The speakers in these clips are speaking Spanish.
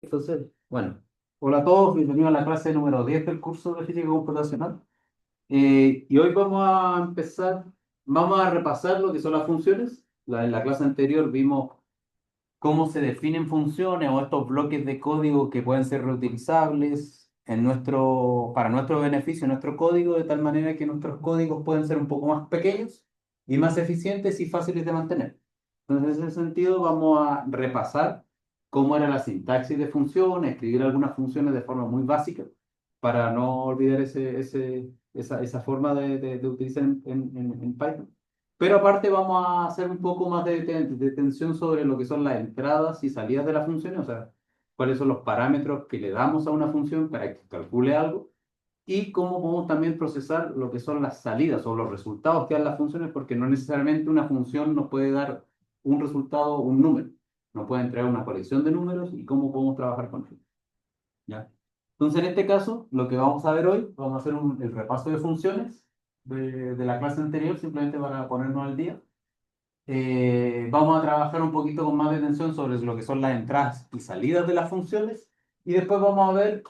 Entonces, bueno, hola a todos, bienvenidos a la clase número 10 del curso de Física Computacional. Y hoy vamos a empezar, vamos a repasar lo que son las funciones. En la clase anterior vimos cómo se definen funciones o estos bloques de código que pueden ser reutilizables para nuestro beneficio, en nuestro código, de tal manera que nuestros códigos pueden ser un poco más pequeños y más eficientes y fáciles de mantener. Entonces, en ese sentido, vamos a repasar cómo era la sintaxis de funciones, escribir algunas funciones de forma muy básica para no olvidar esa forma de utilizar en Python. Pero aparte vamos a hacer un poco más de tensión sobre lo que son las entradas y salidas de las funciones, o sea, cuáles son los parámetros que le damos a una función para que calcule algo y cómo podemos también procesar lo que son las salidas o los resultados que dan las funciones, porque no necesariamente una función nos puede dar un resultado o un número, nos puede entregar una colección de números y cómo podemos trabajar con ellos. ¿Ya? Entonces, en este caso, lo que vamos a ver hoy, vamos a hacer el repaso de funciones de la clase anterior, simplemente para ponernos al día. Vamos a trabajar un poquito con más detención sobre lo que son las entradas y salidas de las funciones. Y después vamos a ver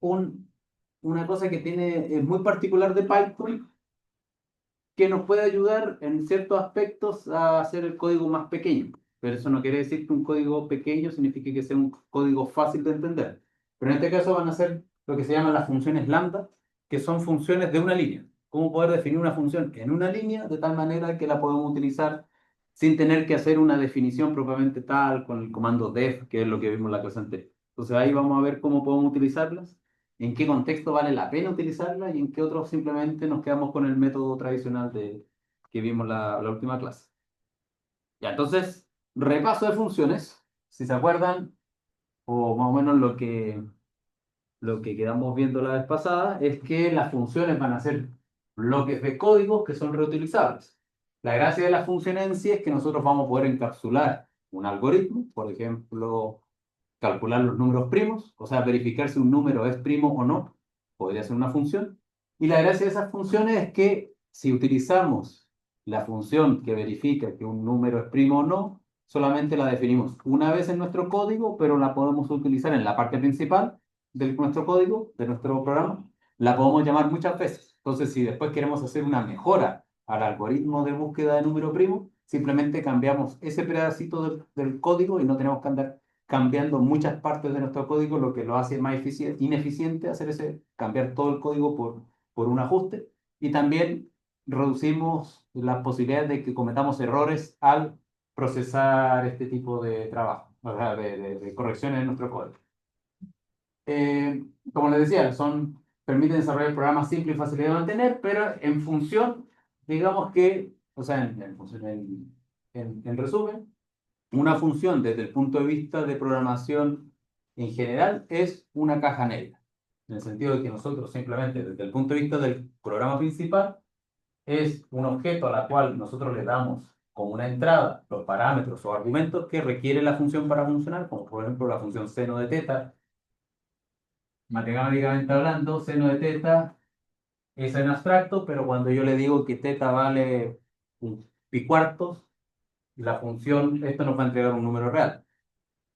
un, una cosa que es muy particular de Python, que nos puede ayudar en ciertos aspectos a hacer el código más pequeño. Pero eso no quiere decir que un código pequeño signifique que sea un código fácil de entender. Pero en este caso van a ser lo que se llaman las funciones lambda, que son funciones de una línea. Cómo poder definir una función en una línea de tal manera que la podemos utilizar sin tener que hacer una definición propiamente tal con el comando def, que es lo que vimos en la clase anterior. Entonces ahí vamos a ver cómo podemos utilizarlas, en qué contexto vale la pena utilizarla y en qué otros simplemente nos quedamos con el método tradicional que vimos la última clase. Ya, entonces, repaso de funciones. Si se acuerdan, o más o menos lo que quedamos viendo la vez pasada, es que las funciones van a ser bloques de códigos que son reutilizables. La gracia de las funciones en sí es que nosotros vamos a poder encapsular un algoritmo, por ejemplo, calcular los números primos, o sea, verificar si un número es primo o no, podría ser una función. Y la gracia de esas funciones es que si utilizamos la función que verifica que un número es primo o no, solamente la definimos una vez en nuestro código, pero la podemos utilizar en la parte principal de nuestro código, de nuestro programa, la podemos llamar muchas veces. Entonces, si después queremos hacer una mejora al algoritmo de búsqueda de número primo, simplemente cambiamos ese pedacito del código y no tenemos que andar cambiando muchas partes de nuestro código, lo que lo hace más ineficiente hacer cambiar todo el código por un ajuste. Y también reducimos las posibilidades de que cometamos errores al procesar este tipo de trabajo, o sea, de correcciones en nuestro código. Como les decía, permiten desarrollar programas simples y fáciles de mantener, pero en función, digamos que, o sea, en resumen, una función desde el punto de vista de programación en general es una caja negra, en el sentido de que nosotros simplemente desde el punto de vista del programa principal es un objeto a la cual nosotros le damos como una entrada los parámetros o argumentos que requiere la función para funcionar, como por ejemplo la función seno de teta. Matemáticamente hablando, seno de teta es en abstracto, pero cuando yo le digo que teta vale un pi cuartos, la función, esto nos va a entregar un número real.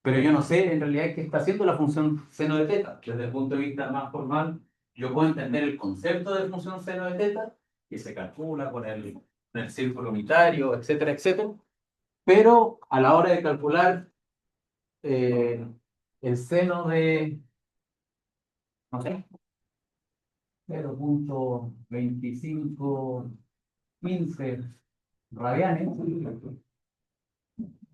Pero yo no sé en realidad qué está haciendo la función seno de teta. Desde el punto de vista más formal, yo puedo entender el concepto de función seno de teta, que se calcula con el círculo unitario, etcétera, etcétera. Pero a la hora de calcular eh, el seno de, no sé, 0,2515 radianes,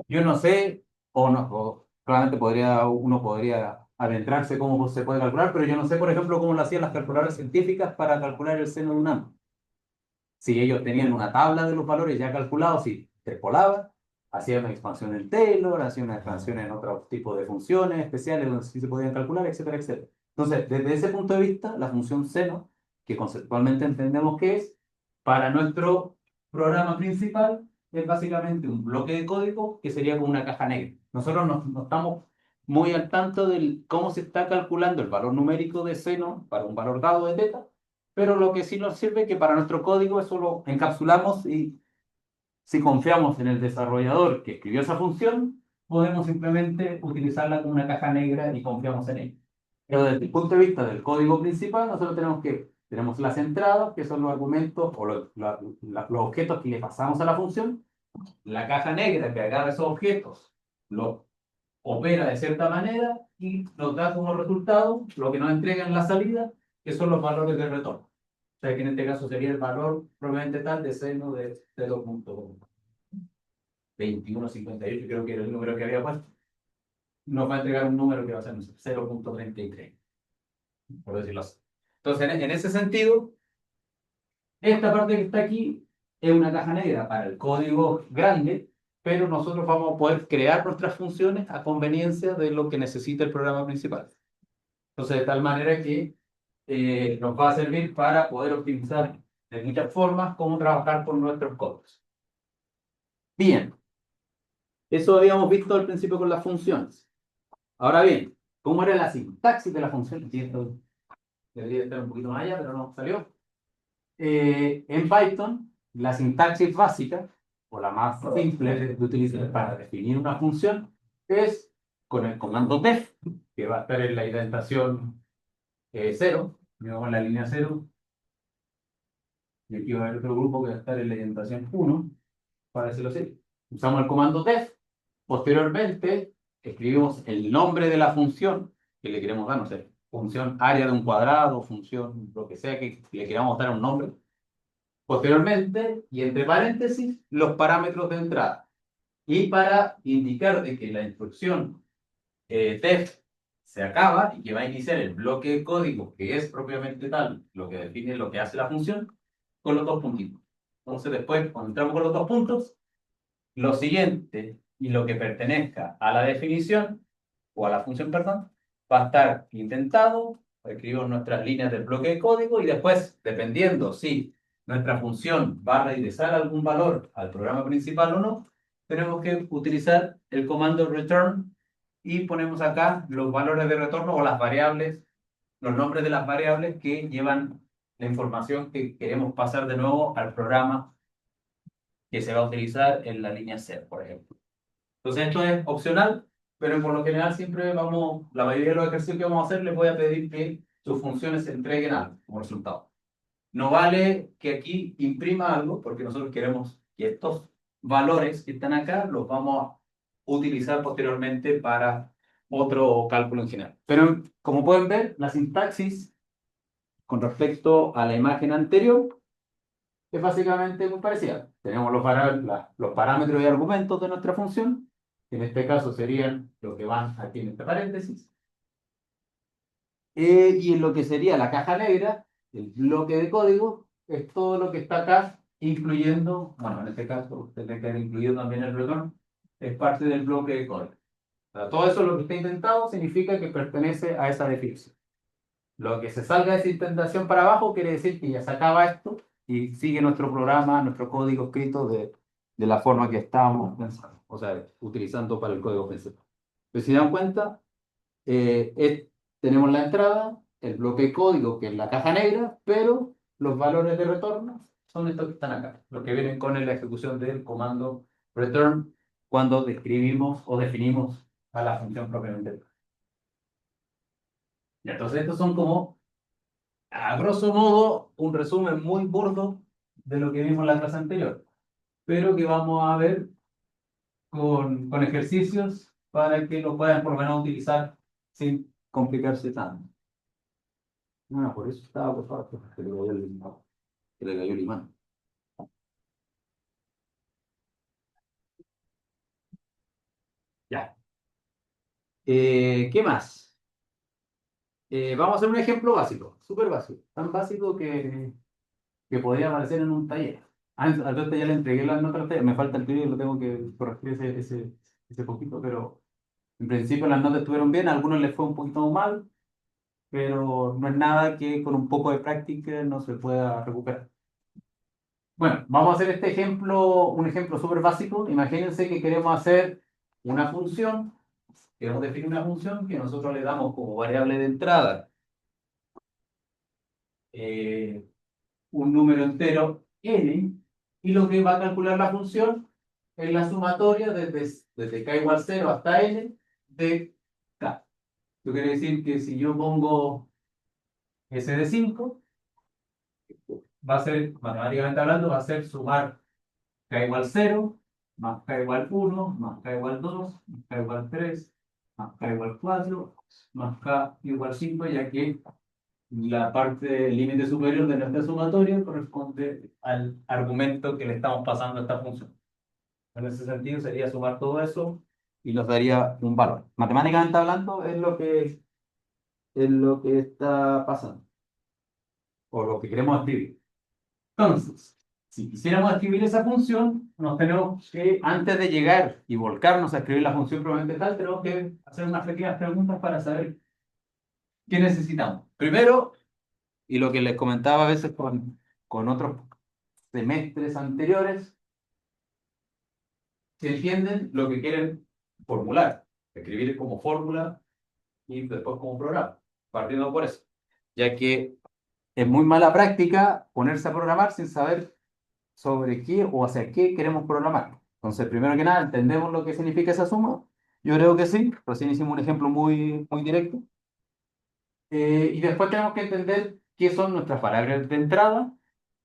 yo no sé, o no, claramente uno podría adentrarse cómo se puede calcular, pero yo no sé, por ejemplo, cómo lo hacían las calculadoras científicas para calcular el seno de un átomo. Si ellos tenían una tabla de los valores ya calculados, si interpolaban, hacían una expansión en Taylor, hacían una expansión en otro tipo de funciones especiales donde sí se podían calcular, etcétera, etcétera. Entonces, desde ese punto de vista, la función seno, que conceptualmente entendemos que es, para nuestro programa principal, es básicamente un bloque de código que sería como una caja negra. Nosotros no estamos muy al tanto de cómo se está calculando el valor numérico de seno para un valor dado de teta, pero lo que sí nos sirve es que para nuestro código eso lo encapsulamos y si confiamos en el desarrollador que escribió esa función, podemos simplemente utilizarla como una caja negra y confiamos en ella. Pero desde el punto de vista del código principal, nosotros tenemos las entradas, que son los argumentos o los objetos que le pasamos a la función, la caja negra que agarra esos objetos, los opera de cierta manera y nos da como resultado lo que nos entrega en la salida, que son los valores de retorno. O sea que en este caso sería el valor probablemente tal de seno de 0.2158, creo que era el número que había puesto. Nos va a entregar un número que va a ser, no sé, 0.33, por decirlo así. Entonces, en ese sentido, esta parte que está aquí es una caja negra para el código grande, pero nosotros vamos a poder crear nuestras funciones a conveniencia de lo que necesita el programa principal. Entonces, de tal manera que nos va a servir para poder optimizar de muchas formas cómo trabajar con nuestros códigos. Bien, eso habíamos visto al principio con las funciones. Ahora bien, ¿cómo era la sintaxis de la función? Y esto debería estar un poquito más allá, pero no salió. En Python, la sintaxis básica, o la más simple de utilizar para definir una función, es con el comando def, que va a estar en la indentación 0, digamos en la línea 0, y aquí va a haber otro grupo que va a estar en la indentación 1, para decirlo así. Usamos el comando def, posteriormente escribimos el nombre de la función que le queremos dar, no sé, función área de un cuadrado, función lo que sea que le queramos dar un nombre. Posteriormente, y entre paréntesis, los parámetros de entrada. Y para indicar de que la instrucción def se acaba y que va a iniciar el bloque de código que es propiamente tal, lo que define lo que hace la función, con los dos puntitos. Entonces después, cuando entramos con los dos puntos, lo siguiente y lo que pertenezca a la definición, o a la función, perdón, va a estar intentado, escribimos nuestras líneas del bloque de código y después, dependiendo si nuestra función va a regresar algún valor al programa principal o no, tenemos que utilizar el comando return y ponemos acá los valores de retorno o las variables, los nombres de las variables que llevan la información que queremos pasar de nuevo al programa que se va a utilizar en la línea C, por ejemplo. Entonces esto es opcional, pero por lo general siempre la mayoría de los ejercicios que vamos a hacer les voy a pedir que sus funciones se entreguen algo como resultado. No vale que aquí imprima algo, porque nosotros queremos que estos valores que están acá los vamos a utilizar posteriormente para otro cálculo en general. Pero como pueden ver, la sintaxis con respecto a la imagen anterior es básicamente muy parecida. Tenemos los parámetros y argumentos de nuestra función, que en este caso serían los que van aquí en este paréntesis. Y en lo que sería la caja negra, el bloque de código, es todo lo que está acá, incluyendo, bueno, en este caso tendría que haber incluido también el retorno, es parte del bloque de código. O sea, todo eso lo que está intentado significa que pertenece a esa definición. Lo que se salga de esa intentación para abajo quiere decir que ya se acaba esto y sigue nuestro programa, nuestro código escrito de la forma que estábamos pensando, o sea, utilizando para el código principal. Pero si dan cuenta, tenemos la entrada, el bloque de código que es la caja negra, pero los valores de retorno son estos que están acá, los que vienen con la ejecución del comando return cuando describimos o definimos a la función propiamente tal. Y entonces estos son como a grosso modo, un resumen muy burdo de lo que vimos en la clase anterior, pero que vamos a ver con ejercicios para que lo puedan por lo menos utilizar sin complicarse tanto. No, por eso estaba por favor, que le cayó que le cayó el imán. Ya. ¿Qué más? Vamos a hacer un ejemplo básico, súper básico, tan básico que podría aparecer en un taller. Al resto ya le entregué las notas al taller, me falta el tuyo y lo tengo que corregir ese poquito, pero en principio las notas estuvieron bien, a algunos les fue un poquito mal, pero no es nada que con un poco de práctica no se pueda recuperar. Bueno, vamos a hacer este ejemplo, un ejemplo súper básico. Imagínense que queremos hacer una función, queremos definir una función que nosotros le damos como variable de entrada un número entero n, y lo que va a calcular la función en la sumatoria desde k igual 0 hasta n de k. Esto quiere decir que si yo pongo S de 5, va a ser, matemáticamente hablando, va a ser sumar k igual 0, más k igual 1, más k igual 2, más k igual 3, más k igual 4, más k igual 5, ya que la parte del límite superior de nuestra sumatoria corresponde al argumento que le estamos pasando a esta función. En ese sentido sería sumar todo eso y nos daría un valor. Matemáticamente hablando es lo que está pasando o lo que queremos escribir. Entonces, si quisiéramos escribir esa función, nos tenemos que, antes de llegar y volcarnos a escribir la función probablemente tal, tenemos que hacer unas pequeñas preguntas para saber qué necesitamos. Primero, y lo que les comentaba a veces con otros semestres anteriores, que entienden lo que quieren formular, escribir como fórmula y después como programa, partiendo por eso, ya que es muy mala práctica ponerse a programar sin saber sobre qué o hacia qué queremos programar. Entonces, primero que nada, ¿entendemos lo que significa esa suma? Yo creo que sí, recién hicimos un ejemplo muy directo. Y después tenemos que entender qué son nuestras variables de entrada,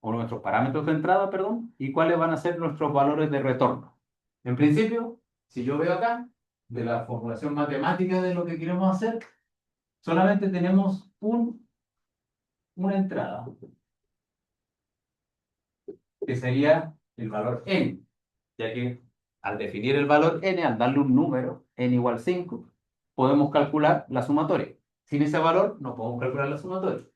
o nuestros parámetros de entrada, perdón, y cuáles van a ser nuestros valores de retorno. En principio, si yo veo acá, de la formulación matemática de lo que queremos hacer, solamente tenemos una entrada, que sería el valor n, ya que al definir el valor n, al darle un número, n igual 5, podemos calcular la sumatoria. Sin ese valor no podemos calcular la sumatoria.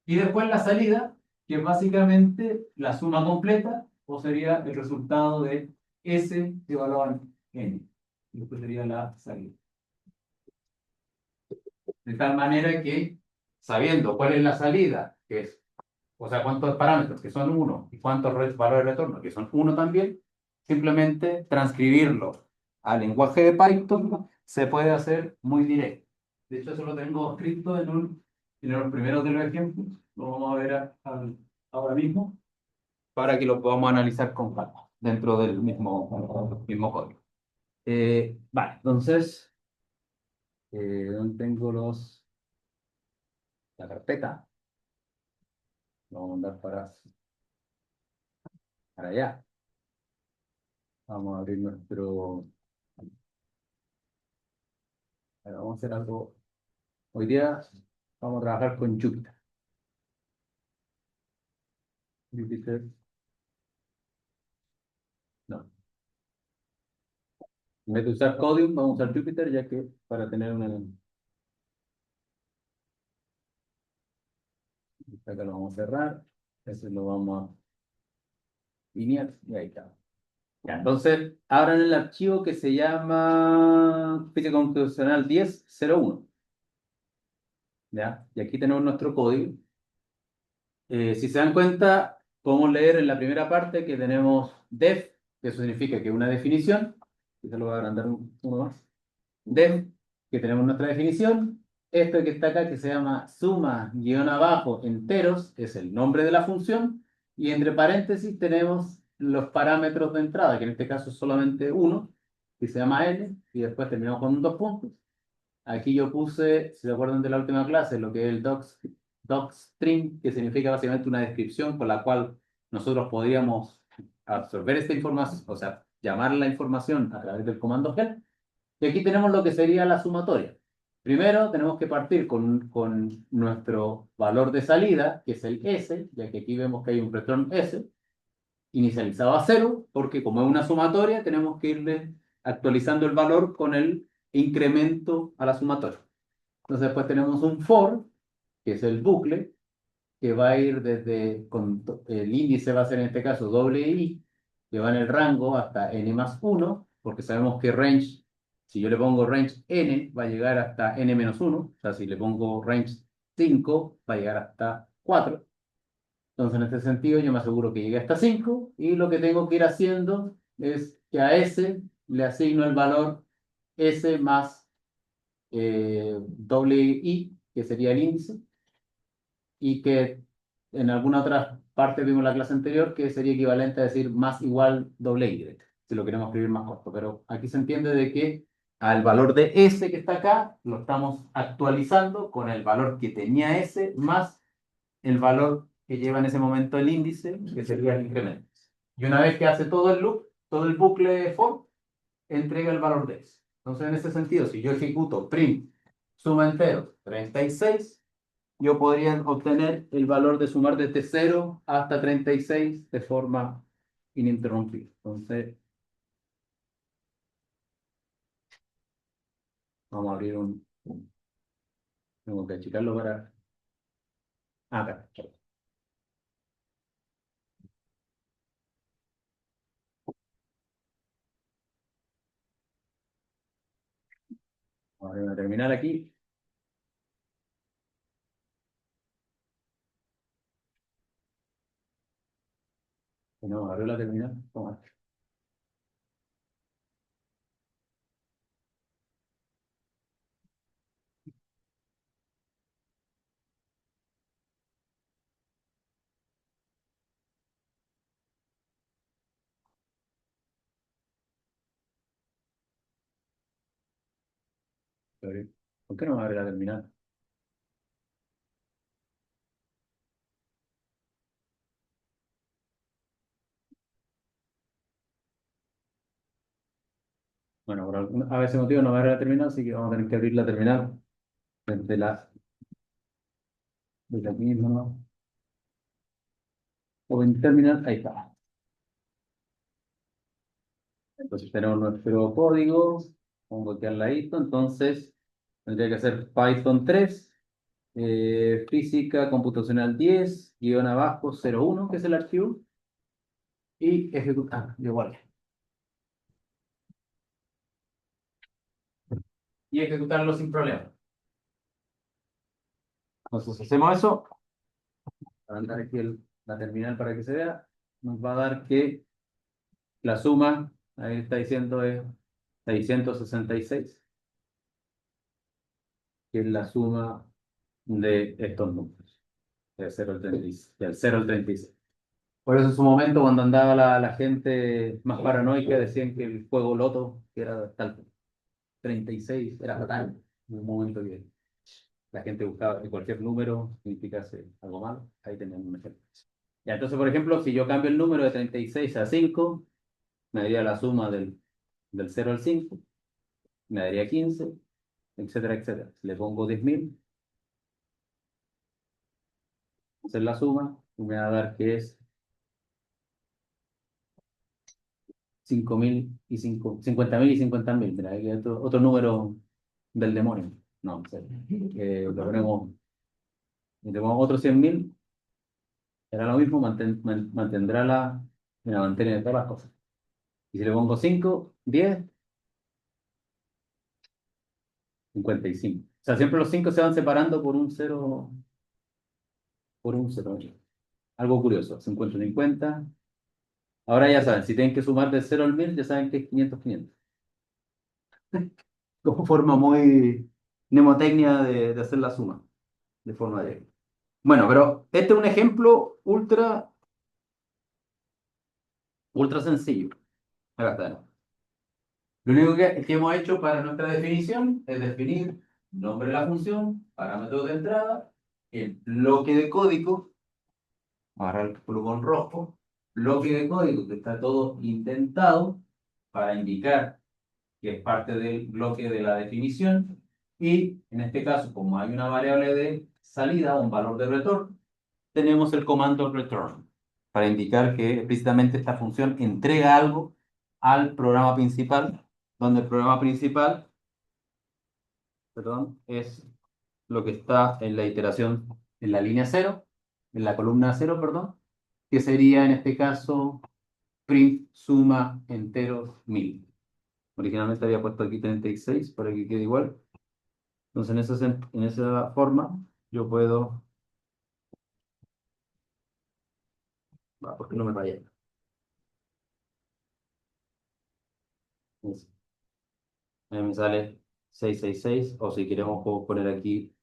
Y después la salida, que es básicamente la suma completa, o sería el resultado de S evaluado en n. Y después sería la salida. De tal manera que, sabiendo cuál es la salida, que es, o sea, cuántos parámetros, que son 1, y cuántos valores de retorno, que son 1 también, simplemente transcribirlo al lenguaje de Python se puede hacer muy directo. De hecho, eso lo tengo escrito en los primeros de los ejemplos. Lo vamos a ver ahora mismo para que lo podamos analizar con calma dentro del mismo código. Vale, entonces, ¿dónde tengo la carpeta? Lo vamos a mandar para allá. Vamos a abrir nuestro... Vamos a hacer algo. Hoy día vamos a trabajar con Jupyter. Jupyter, no. En vez de usar Codium, vamos a usar Jupyter, ya que para tener una... Acá lo vamos a cerrar. Ese lo vamos a linear y ahí está. Ya, entonces, abran el archivo que se llama Física Computacional 10.01. ¿Ya? Y aquí tenemos nuestro código. Si se dan cuenta, podemos leer en la primera parte que tenemos def, que eso significa que es una definición. Quizá lo voy a agrandar uno más. Def, que tenemos nuestra definición. Esto que está acá, que se llama suma guión abajo enteros, es el nombre de la función. Y entre paréntesis tenemos los parámetros de entrada, que en este caso es solamente uno, que se llama n, y después terminamos con dos puntos. Aquí yo puse, si se acuerdan de la última clase, lo que es el docstring, que significa básicamente una descripción con la cual nosotros podríamos absorber esta información, o sea, llamar la información a través del comando help. Y aquí tenemos lo que sería la sumatoria. Primero tenemos que partir con nuestro valor de salida, que es el S, ya que aquí vemos que hay un return S, inicializado a 0, porque como es una sumatoria, tenemos que irle actualizando el valor con el incremento a la sumatoria. Entonces después tenemos un for, que es el bucle, que va a ir desde, el índice va a ser en este caso doble i, que va en el rango hasta n más 1, porque sabemos que range, si yo le pongo range n, va a llegar hasta n menos 1, o sea, si le pongo range 5, va a llegar hasta 4. Entonces, en este sentido, yo me aseguro que llegue hasta 5 y lo que tengo que ir haciendo es que a S le asigno el valor S más doble I, que sería el índice, y que en alguna otra parte vimos en la clase anterior que sería equivalente a decir más igual doble Y. si lo queremos escribir más corto. Pero aquí se entiende de que al valor de S que está acá, lo estamos actualizando con el valor que tenía S más el valor que lleva en ese momento el índice, que sería el incremento. Y una vez que hace todo el loop, todo el bucle for, entrega el valor de S. Entonces, en ese sentido, si yo ejecuto print suma enteros 36, yo podría obtener el valor de sumar desde 0 hasta 36 de forma ininterrumpida. Entonces, vamos a abrir tengo que achicarlo para... Acá. Vamos a abrir una terminal aquí. Y no, abrir la terminal. Toma. ¿Por qué no me abre la terminal? Bueno, a veces motivo no me abre la terminal, así que vamos a tener que abrir la terminal desde desde aquí mismo, ¿no? O en terminal, ahí está. Entonces tenemos nuestro código, vamos a copiarla ahí, entonces tendría que ser Python 3, física computacional 10, guión abajo 01, que es el archivo, y ejecutar, igual. Y ejecutarlo sin problema. Entonces hacemos eso, para andar aquí la terminal para que se vea, nos va a dar que la suma, ahí está diciendo, es 666, que es la suma de estos números, del 0 al 36, del 0 al 36. Por eso en su momento, cuando andaba la gente más paranoica, decían que el juego Loto, que era hasta el 36, era fatal. En un momento que la gente buscaba que cualquier número significase algo malo, ahí tenían un ejemplo. Ya, entonces, por ejemplo, si yo cambio el número de 36 a 5, me daría la suma del 0 al 5, me daría 15, etcétera, etcétera. Si le pongo 10.000, hacer la suma, y me va a dar que es 5.000 y 50.000 y 50.000. Mira, hay otro número del demonio. No, en serio. Le ponemos otros 100.000, será lo mismo, mantendrá mira, mantiene todas las cosas. Y si le pongo 5, 10, 55. O sea, siempre los 5 se van separando por un cero. Algo curioso, 50, 50. Ahora ya saben, si tienen que sumar de 0 al 1000, ya saben que es 500, 500. Como forma muy mnemotecnia de hacer la suma, de forma directa. Bueno, pero este es un ejemplo ultra sencillo. Acá está. Lo único que hemos hecho para nuestra definición es definir nombre de la función, parámetros de entrada, el bloque de código, agarrar el plumón rojo, bloque de código que está todo indentado para indicar que es parte del bloque de la definición, y en este caso, como hay una variable de salida, un valor de retorno, tenemos el comando return para indicar que explícitamente esta función entrega algo al programa principal, donde el programa principal, perdón, es lo que está en la iteración, en la línea cero, en la columna cero, perdón, que sería en este caso print suma enteros 1000. Originalmente había puesto aquí 36 para que quede igual. Entonces, en esa forma, yo puedo... ¿Por qué no me vaya? Ahí me sale 666, o si queremos puedo poner aquí,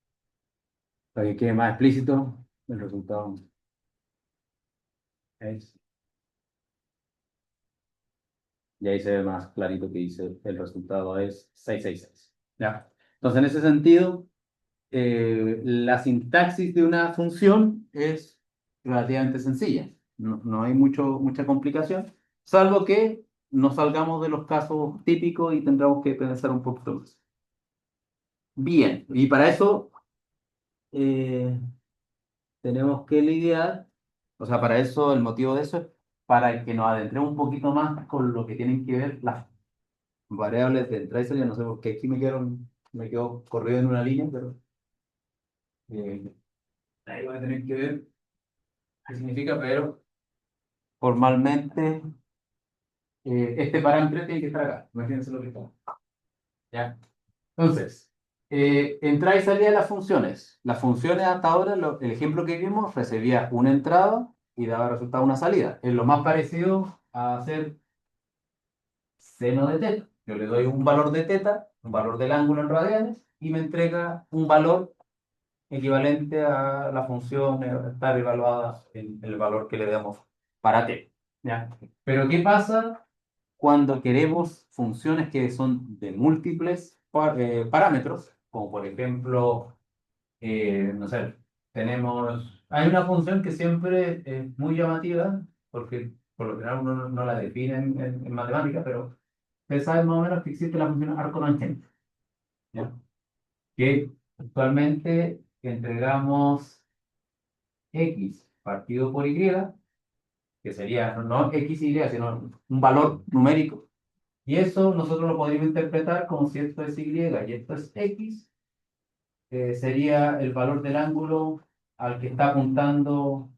para que quede más explícito, el resultado es Y ahí se ve más clarito que dice el resultado es 666. ¿Ya? Entonces, en ese sentido, la sintaxis de una función es relativamente sencilla. No hay mucha complicación, salvo que nos salgamos de los casos típicos y tendremos que pensar un poquito más. Bien, y para eso eh, tenemos que lidiar, o sea, para eso, el motivo de eso es para que nos adentremos un poquito más con lo que tienen que ver las variables de entrada y salida. No sé por qué aquí me quedo corrido en una línea, pero eh, ahí voy a tener que ver qué significa, pero formalmente este parámetro tiene que estar acá. Imagínense lo que está. ¿Ya? Entonces, entrada y salida de las funciones. Las funciones hasta ahora, el ejemplo que vimos, recibía una entrada y daba resultado una salida. Es lo más parecido a hacer seno de teta. Yo le doy un valor de teta, un valor del ángulo en radianes, y me entrega un valor equivalente a la función estar evaluada en el valor que le damos para t. ¿Ya? Pero ¿qué pasa cuando queremos funciones que son de múltiples parámetros? Como por ejemplo, no sé, hay una función que siempre es muy llamativa, porque por lo general uno no la define en matemática, pero ustedes saben más o menos que existe la función arco tangente, ¿ya? Que actualmente entregamos x partido por y, que sería no x y, sino un valor numérico. Y eso nosotros lo podríamos interpretar como si esto es y y esto es x, sería el valor del ángulo al que está apuntando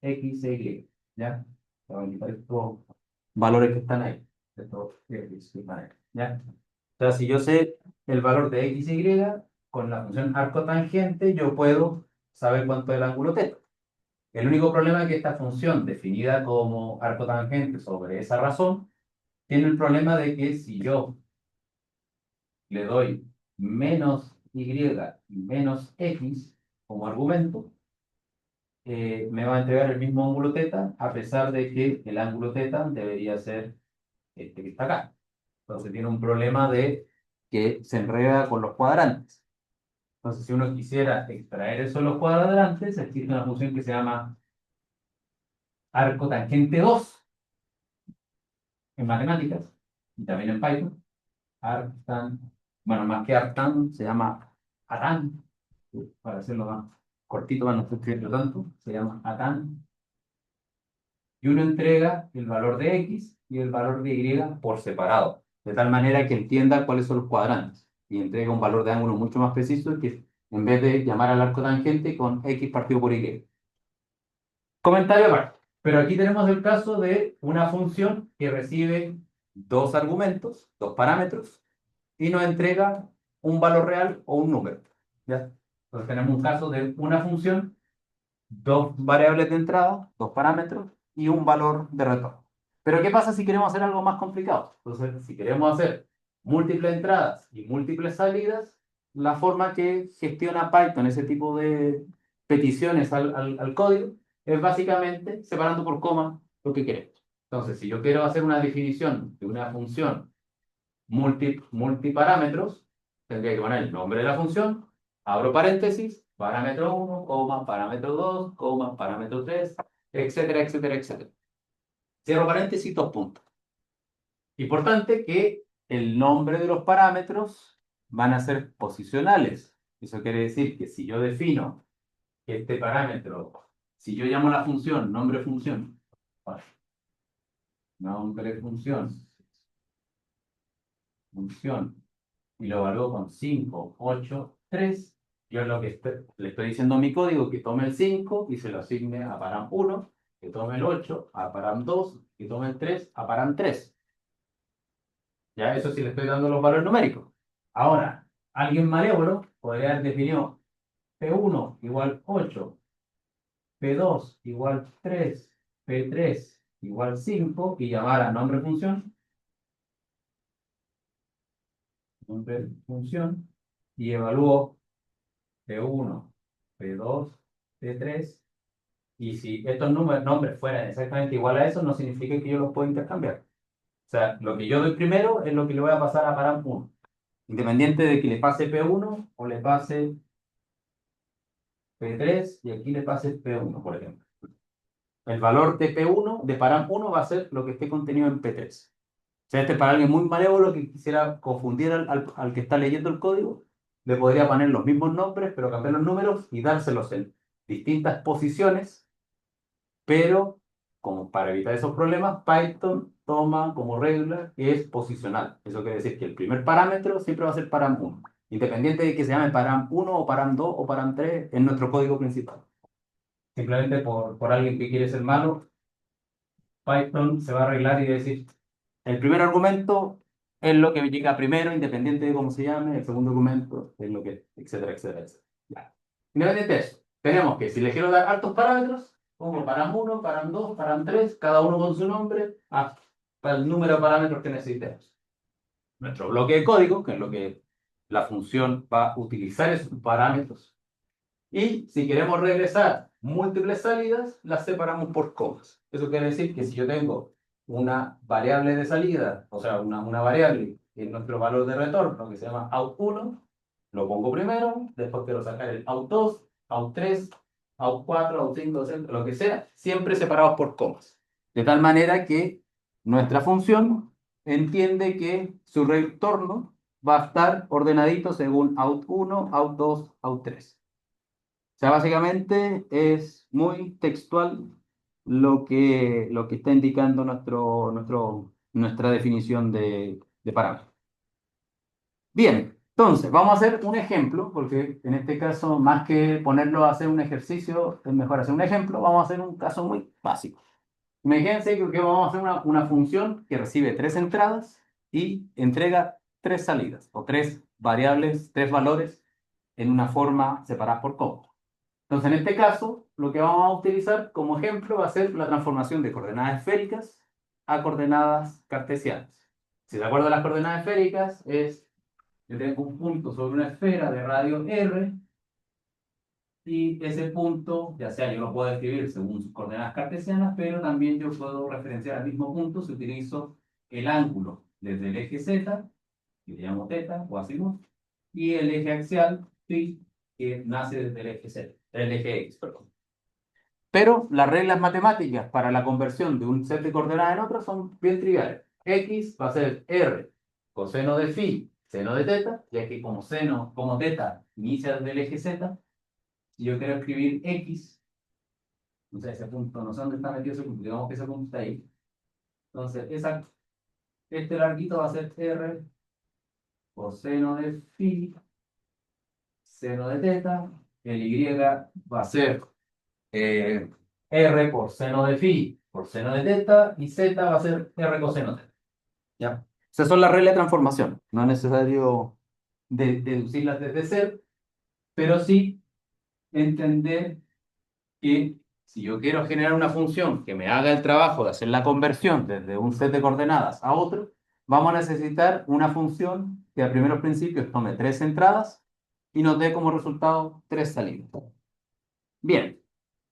x e y. ¿Ya? Voy a quitar estos valores que están ahí. Estos x que están ahí, ¿ya? O sea, si yo sé el valor de x y, con la función arco tangente, yo puedo saber cuánto es el ángulo θ. El único problema es que esta función, definida como arco tangente sobre esa razón, tiene el problema de que si yo le doy menos y menos x como argumento, me va a entregar el mismo ángulo θ, a pesar de que el ángulo θ debería ser este que está acá. Entonces tiene un problema de que se enreda con los cuadrantes. Entonces, si uno quisiera extraer eso de los cuadrantes, existe una función que se llama arco tangente 2 en matemáticas y también en Python. Arctan, bueno, más que Arctan, se llama Atan, para hacerlo más cortito, para no escribirlo tanto, se llama Atan. Y uno entrega el valor de x y el valor de y por separado, de tal manera que entienda cuáles son los cuadrantes y entrega un valor de ángulo mucho más preciso que en vez de llamar al arco tangente con x partido por y. Comentario aparte. Pero aquí tenemos el caso de una función que recibe dos argumentos, dos parámetros, y nos entrega un valor real o un número. ¿Ya? Entonces tenemos un caso de una función, dos variables de entrada, dos parámetros y un valor de retorno. Pero ¿qué pasa si queremos hacer algo más complicado? Entonces, si queremos hacer múltiples entradas y múltiples salidas, la forma que gestiona Python ese tipo de peticiones al código es básicamente separando por coma lo que queremos. Entonces, si yo quiero hacer una definición de una función multiparámetros, tendría que poner el nombre de la función, abro paréntesis, parámetro 1, coma, parámetro 2, coma, parámetro 3, etcétera, etcétera, etcétera. Cierro paréntesis, dos puntos. Importante que el nombre de los parámetros van a ser posicionales. Eso quiere decir que si yo defino este parámetro, si yo llamo la función, nombre función, y lo evalúo con 5, 8, 3, yo lo que le estoy diciendo a mi código que tome el 5 y se lo asigne a param 1, que tome el 8 a param 2, que tome el 3 a param 3. Ya eso sí le estoy dando los valores numéricos. Ahora, alguien malévolo podría haber definido P1 igual 8, P2 igual 3, P3 igual 5 y llamar a nombre función, y evalúo P1, P2, P3, y si estos nombres fueran exactamente igual a eso, no significa que yo los pueda intercambiar. O sea, lo que yo doy primero es lo que le voy a pasar a param1. Independiente de que le pase P1 o le pase P3 y aquí le pase P1, por ejemplo. El valor de P1, de param1, va a ser lo que esté contenido en P3. O sea, este es para alguien muy malévolo que quisiera confundir al que está leyendo el código, le podría poner los mismos nombres, pero cambiar los números y dárselos en distintas posiciones, pero como para evitar esos problemas, Python toma como regla que es posicional. Eso quiere decir que el primer parámetro siempre va a ser param1, independiente de que se llame param1 o param2 o param3 en nuestro código principal. Simplemente por alguien que quiere ser malo, Python se va a arreglar y decir, el primer argumento es lo que llega primero, independiente de cómo se llame, el segundo argumento es lo que, etcétera, etcétera, etcétera. Ya. Independiente de eso, tenemos que si le quiero dar altos parámetros, pongo param1, param2, param3, cada uno con su nombre, para el número de parámetros que necesitemos. Nuestro bloque de código, que es lo que la función va a utilizar esos parámetros. Y si queremos regresar múltiples salidas, las separamos por comas. Eso quiere decir que si yo tengo una variable de salida, o sea, una variable en nuestro valor de retorno que se llama out1, lo pongo primero, después quiero sacar el out2, out3, out4, out5, out6, lo que sea, siempre separados por comas. De tal manera que nuestra función entiende que su retorno va a estar ordenadito según out1, out2, out3. O sea, básicamente es muy textual lo que está indicando nuestra definición de parámetro. Bien, entonces vamos a hacer un ejemplo, porque en este caso, más que ponerlo a hacer un ejercicio, es mejor hacer un ejemplo. Vamos a hacer un caso muy básico. Imagínense que vamos a hacer una función que recibe tres entradas y entrega tres salidas, o tres variables, tres valores en una forma separada por coma. Entonces, en este caso, lo que vamos a utilizar como ejemplo va a ser la transformación de coordenadas esféricas a coordenadas cartesianas. Si de acuerdo a las coordenadas esféricas, yo tengo un punto sobre una esfera de radio R y ese punto, ya sea yo lo puedo escribir según sus coordenadas cartesianas, pero también yo puedo referenciar al mismo punto si utilizo el ángulo desde el eje Z, que le llamo θ o azimut, y el eje axial, phi, que nace desde el eje Z, el eje X, perdón. Pero las reglas matemáticas para la conversión de un set de coordenadas en otro son bien triviales. X va a ser R coseno de phi, seno de θ, ya que como θ inicia desde el eje Z, si yo quiero escribir X, no sé, ese punto, no sé dónde está metido ese punto, digamos que ese punto está ahí. Entonces, este larguito va a ser R coseno de phi, seno de θ, el Y va a ser R por seno de phi por seno de θ y Z va a ser R coseno de θ. ¿Ya? Esas son las reglas de transformación. No es necesario deducirlas desde cero, pero sí entender que si yo quiero generar una función que me haga el trabajo de hacer la conversión desde un set de coordenadas a otro, vamos a necesitar una función que a primeros principios tome tres entradas y nos dé como resultado tres salidas. Bien,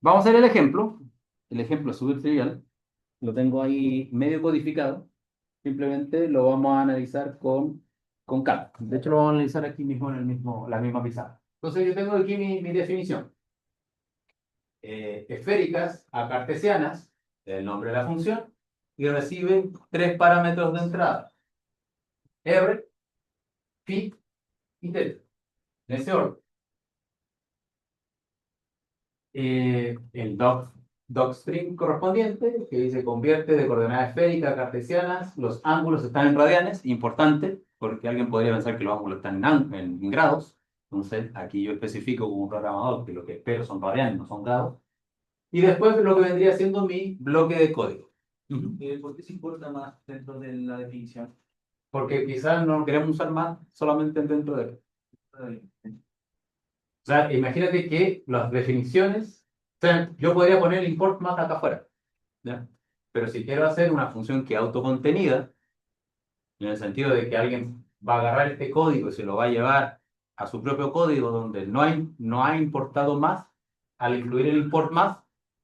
vamos a hacer el ejemplo. El ejemplo es súper trivial. Lo tengo ahí medio codificado. Simplemente lo vamos a analizar con calma. De hecho, lo vamos a analizar aquí mismo en la misma pizarra. Entonces, yo tengo aquí mi definición. Esféricas a cartesianas, el nombre de la función, y recibe tres parámetros de entrada. R, phi y θ. En ese orden. El docstring correspondiente, que dice convierte de coordenadas esféricas a cartesianas, los ángulos están en radianes, importante, porque alguien podría pensar que los ángulos están en grados. Entonces, aquí yo especifico como programador que lo que espero son radianes, no son grados. Y después lo que vendría siendo mi bloque de código. ¿Por qué se importa más dentro de la definición? Porque quizás no queremos usar más solamente dentro de... O sea, imagínate que las definiciones, o sea, yo podría poner el import más acá afuera, ¿ya? Pero si quiero hacer una función que es autocontenida, en el sentido de que alguien va a agarrar este código y se lo va a llevar a su propio código donde no ha importado más, al incluir el import más,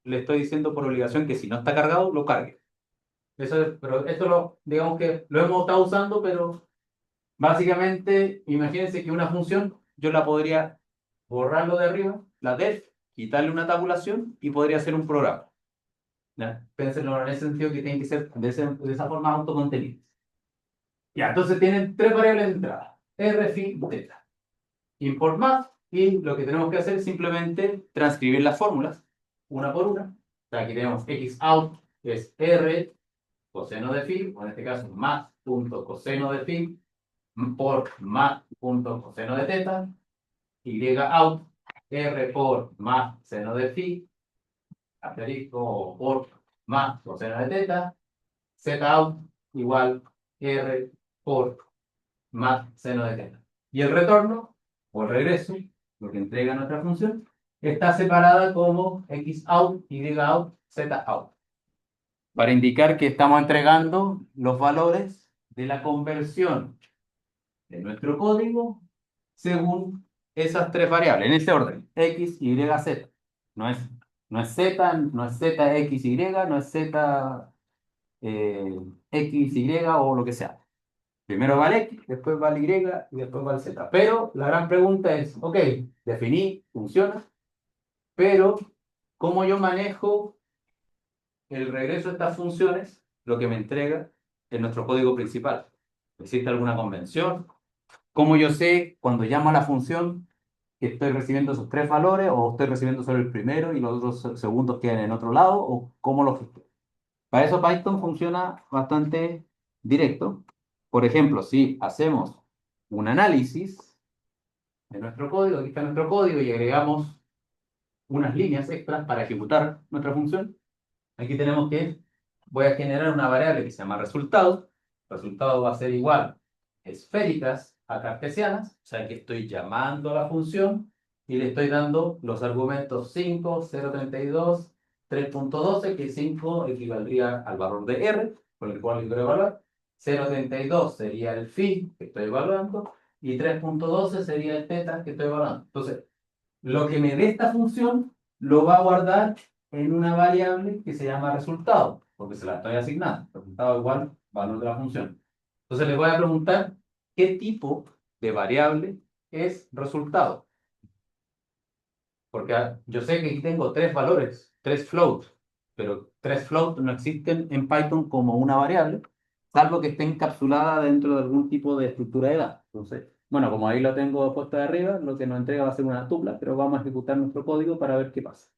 le estoy diciendo por obligación que si no está cargado, lo cargue. Eso es, pero esto digamos que lo hemos estado usando, pero básicamente, imagínense que una función yo la podría borrarlo de arriba, la def, quitarle una tabulación y podría ser un programa. ¿Ya? Pénsenlo en ese sentido que tienen que ser de esa forma autocontenidos. Ya, entonces tienen tres variables de entrada, r, phi, θ. Import math, y lo que tenemos que hacer es simplemente transcribir las fórmulas una por una. O sea, aquí tenemos x out es r coseno de phi, o en este caso math.coseno de phi por math.coseno de θ, y out r por math seno de phi, asterisco por math coseno de θ, z out igual r por math seno de θ. Y el retorno, o el regreso, lo que entrega nuestra función, está separada como x out, y out, z out, para indicar que estamos entregando los valores de la conversión de nuestro código según esas tres variables, en ese orden, x, y, z. No es, no es z, no es z, x, y, no es z, x, y o lo que sea. Primero va el X, después va el Y y después va el Z. Pero la gran pregunta es, ok, definí, funciona, pero ¿cómo yo manejo el regreso de estas funciones? Lo que me entrega en nuestro código principal. ¿Existe alguna convención? ¿Cómo yo sé cuando llamo a la función que estoy recibiendo esos tres valores o estoy recibiendo solo el primero y los otros segundos quedan en otro lado? ¿O cómo lo gestiono? Para eso Python funciona bastante directo. Por ejemplo, si hacemos un análisis de nuestro código, aquí está nuestro código, y agregamos unas líneas extras para ejecutar nuestra función, aquí tenemos que voy a generar una variable que se llama resultado. Resultado va a ser igual esféricas a cartesianas, o sea que estoy llamando a la función y le estoy dando los argumentos 5, 0,32, 3.12, que 5 equivaldría al valor de r, por el cual yo quiero evaluar. 0,32 sería el phi que estoy evaluando y 3.12 sería el θ que estoy evaluando. Entonces, lo que me dé esta función lo va a guardar en una variable que se llama resultado, porque se la estoy asignando. Resultado igual valor de la función. Entonces les voy a preguntar qué tipo de variable es resultado. Porque yo sé que aquí tengo tres valores, tres floats, pero tres floats no existen en Python como una variable, salvo que esté encapsulada dentro de algún tipo de estructura de datos. Entonces, bueno, como ahí lo tengo puesto de arriba, lo que nos entrega va a ser una tupla, pero vamos a ejecutar nuestro código para ver qué pasa.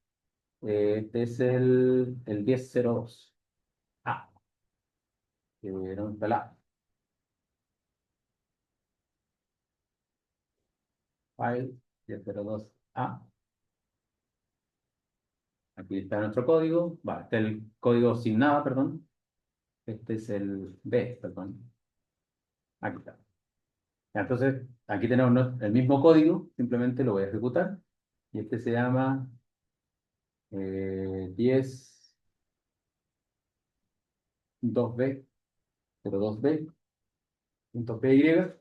Este es el 10.02. Ah, ¿dónde está la file? 10.02. Aquí está nuestro código. Va, este es el código sin nada, perdón. Este es el B, perdón. Aquí está. Ya, entonces, aquí tenemos el mismo código, simplemente lo voy a ejecutar. Y este se llama 10.2b, 02b, punto PY.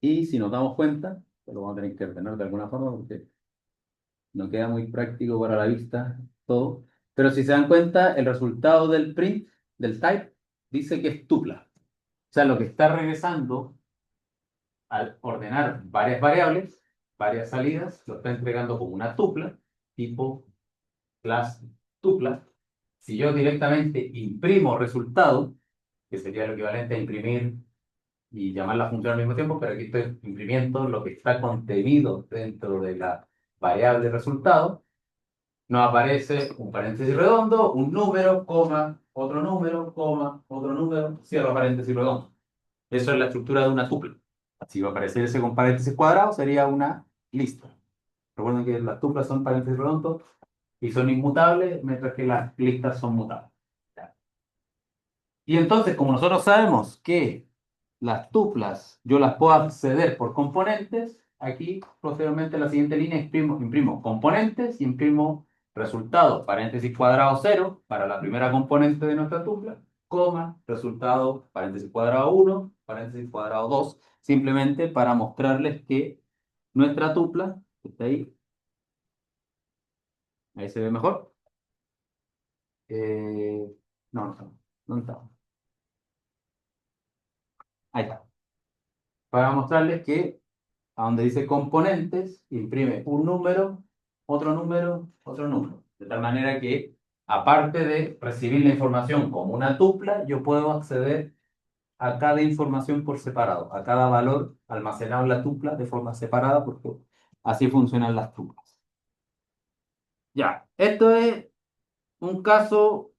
Y si nos damos cuenta, pues lo vamos a tener que ordenar de alguna forma porque no queda muy práctico para la vista todo. Pero si se dan cuenta, el resultado del print, del type, dice que es tupla. O sea, lo que está regresando al ordenar varias variables, varias salidas, lo está entregando como una tupla, tipo class tupla. Si yo directamente imprimo resultado, que sería lo equivalente a imprimir y llamar la función al mismo tiempo, pero aquí estoy imprimiendo lo que está contenido dentro de la variable resultado, nos aparece un paréntesis redondo, un número, coma, otro número, cierro paréntesis redondo. Eso es la estructura de una tupla. Si va a aparecer ese con paréntesis cuadrados, sería una lista. Recuerden que las tuplas son paréntesis redondos y son inmutables, mientras que las listas son mutables. Y entonces, como nosotros sabemos que las tuplas yo las puedo acceder por componentes, aquí posteriormente en la siguiente línea imprimo componentes y imprimo resultado, paréntesis cuadrado 0 para la primera componente de nuestra tupla, coma, resultado, paréntesis cuadrado 1, paréntesis cuadrado 2, simplemente para mostrarles que nuestra tupla, que está ahí se ve mejor, eh, No, no, no está. Ahí está. Para mostrarles que a donde dice componentes, imprime un número, otro número, otro número. De tal manera que, aparte de recibir la información como una tupla, yo puedo acceder a cada información por separado, a cada valor almacenado en la tupla de forma separada, porque así funcionan las tuplas. Ya, esto es un caso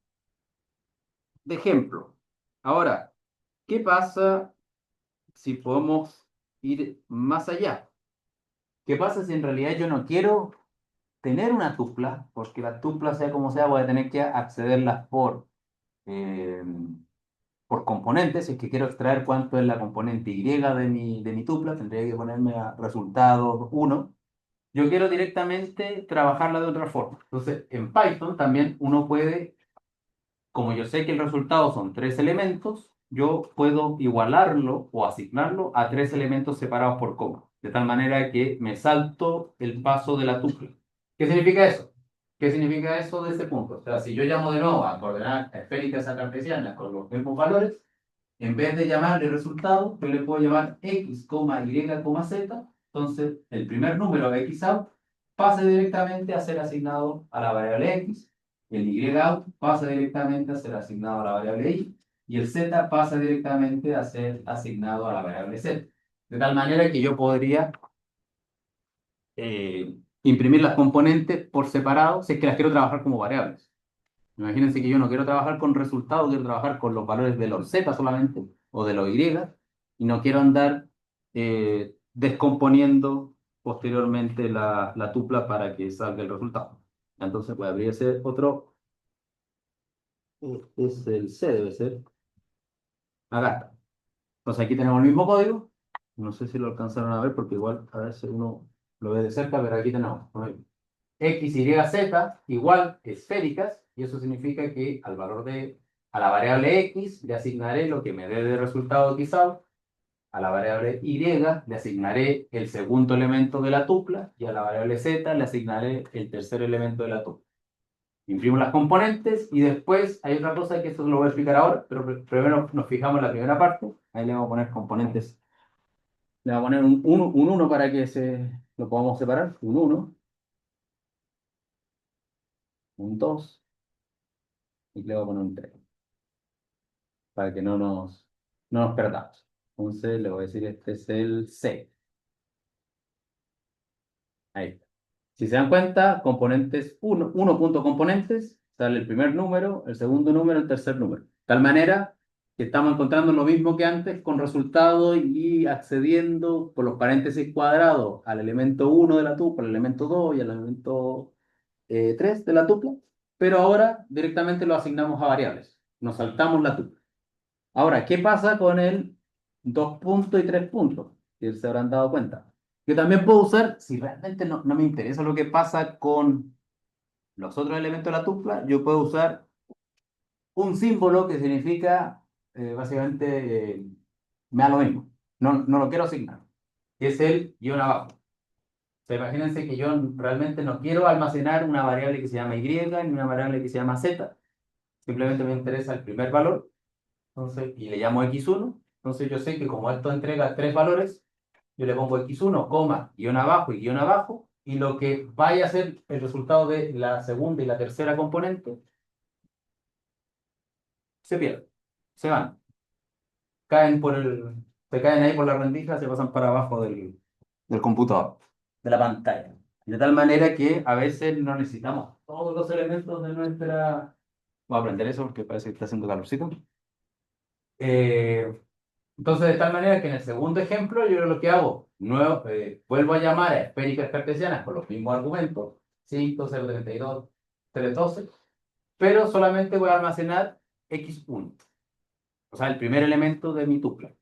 de ejemplo. Ahora, ¿qué pasa si podemos ir más allá? ¿Qué pasa si en realidad yo no quiero tener una tupla? Porque las tuplas, sea como sea, voy a tener que accederlas eh, por componentes. Si es que quiero extraer cuánto es la componente Y de mi tupla, tendría que ponerme a resultado 1. Yo quiero directamente trabajarla de otra forma. Entonces, en Python también uno puede, como yo sé que el resultado son tres elementos, yo puedo igualarlo o asignarlo a tres elementos separados por coma, de tal manera que me salto el paso de la tupla. ¿Qué significa eso? ¿Qué significa eso de ese punto? O sea, si yo llamo de nuevo a coordenadas esféricas a cartesianas con los mismos valores, en vez de llamarle resultado, yo le puedo llamar x, y, z. Entonces, el primer número x out pasa directamente a ser asignado a la variable x, el y out pasa directamente a ser asignado a la variable y el z pasa directamente a ser asignado a la variable z. De tal manera que yo podría imprimir las componentes por separado si es que las quiero trabajar como variables. Imagínense que yo no quiero trabajar con resultados, quiero trabajar con los valores de los z solamente o de los y no quiero andar descomponiendo posteriormente la tupla para que salga el resultado. Entonces voy a abrir ese otro, es el C, debe ser. Acá está. Entonces aquí tenemos el mismo código. No sé si lo alcanzaron a ver porque igual a veces uno lo ve de cerca, pero aquí tenemos x, y, z igual esféricas, y eso significa que a la variable x le asignaré lo que me dé de resultado x out, a la variable y le asignaré el segundo elemento de la tupla, y a la variable z le asignaré el tercer elemento de la tupla. Imprimo las componentes y después hay otra cosa que esto lo voy a explicar ahora, pero primero nos fijamos en la primera parte. Ahí le vamos a poner componentes. Le vamos a poner un 1 para que lo podamos separar. Un 1, un 2 y le voy a poner un 3 para que no nos perdamos. Entonces le voy a decir, este es el C. Ahí está. Si se dan cuenta, componentes uno punto componentes, sale el primer número, el segundo número, el tercer número. De tal manera que estamos encontrando lo mismo que antes con resultado y accediendo por los paréntesis cuadrados al elemento 1 de la tupla, al elemento 2 y al elemento 3 de la tupla, pero ahora directamente lo asignamos a variables. Nos saltamos la tupla. Ahora, ¿qué pasa con el 2 puntos y 3 puntos? Que se habrán dado cuenta. Yo también puedo usar, si realmente no me interesa lo que pasa con los otros elementos de la tupla, yo puedo usar un símbolo que significa, básicamente, me da lo mismo. No lo quiero asignar. Que es el guión abajo. O sea, imagínense que yo realmente no quiero almacenar una variable que se llama y ni una variable que se llama z. Simplemente me interesa el primer valor. Entonces, y le llamo x1. Entonces yo sé que como esto entrega tres valores, yo le pongo x1, coma, guión abajo, y lo que vaya a ser el resultado de la segunda y la tercera componente, se pierde, se van, se caen ahí por la rendija, se pasan para abajo del computador, de la pantalla. De tal manera que a veces no necesitamos todos los elementos de nuestra... Voy a aprender eso porque parece que está haciendo calorcito. Eh, Entonces, de tal manera que en el segundo ejemplo, yo lo que hago, vuelvo a llamar a esféricas cartesianas con los mismos argumentos, 5, 0, 32, 312, pero solamente voy a almacenar x1, o sea, el primer elemento de mi tupla.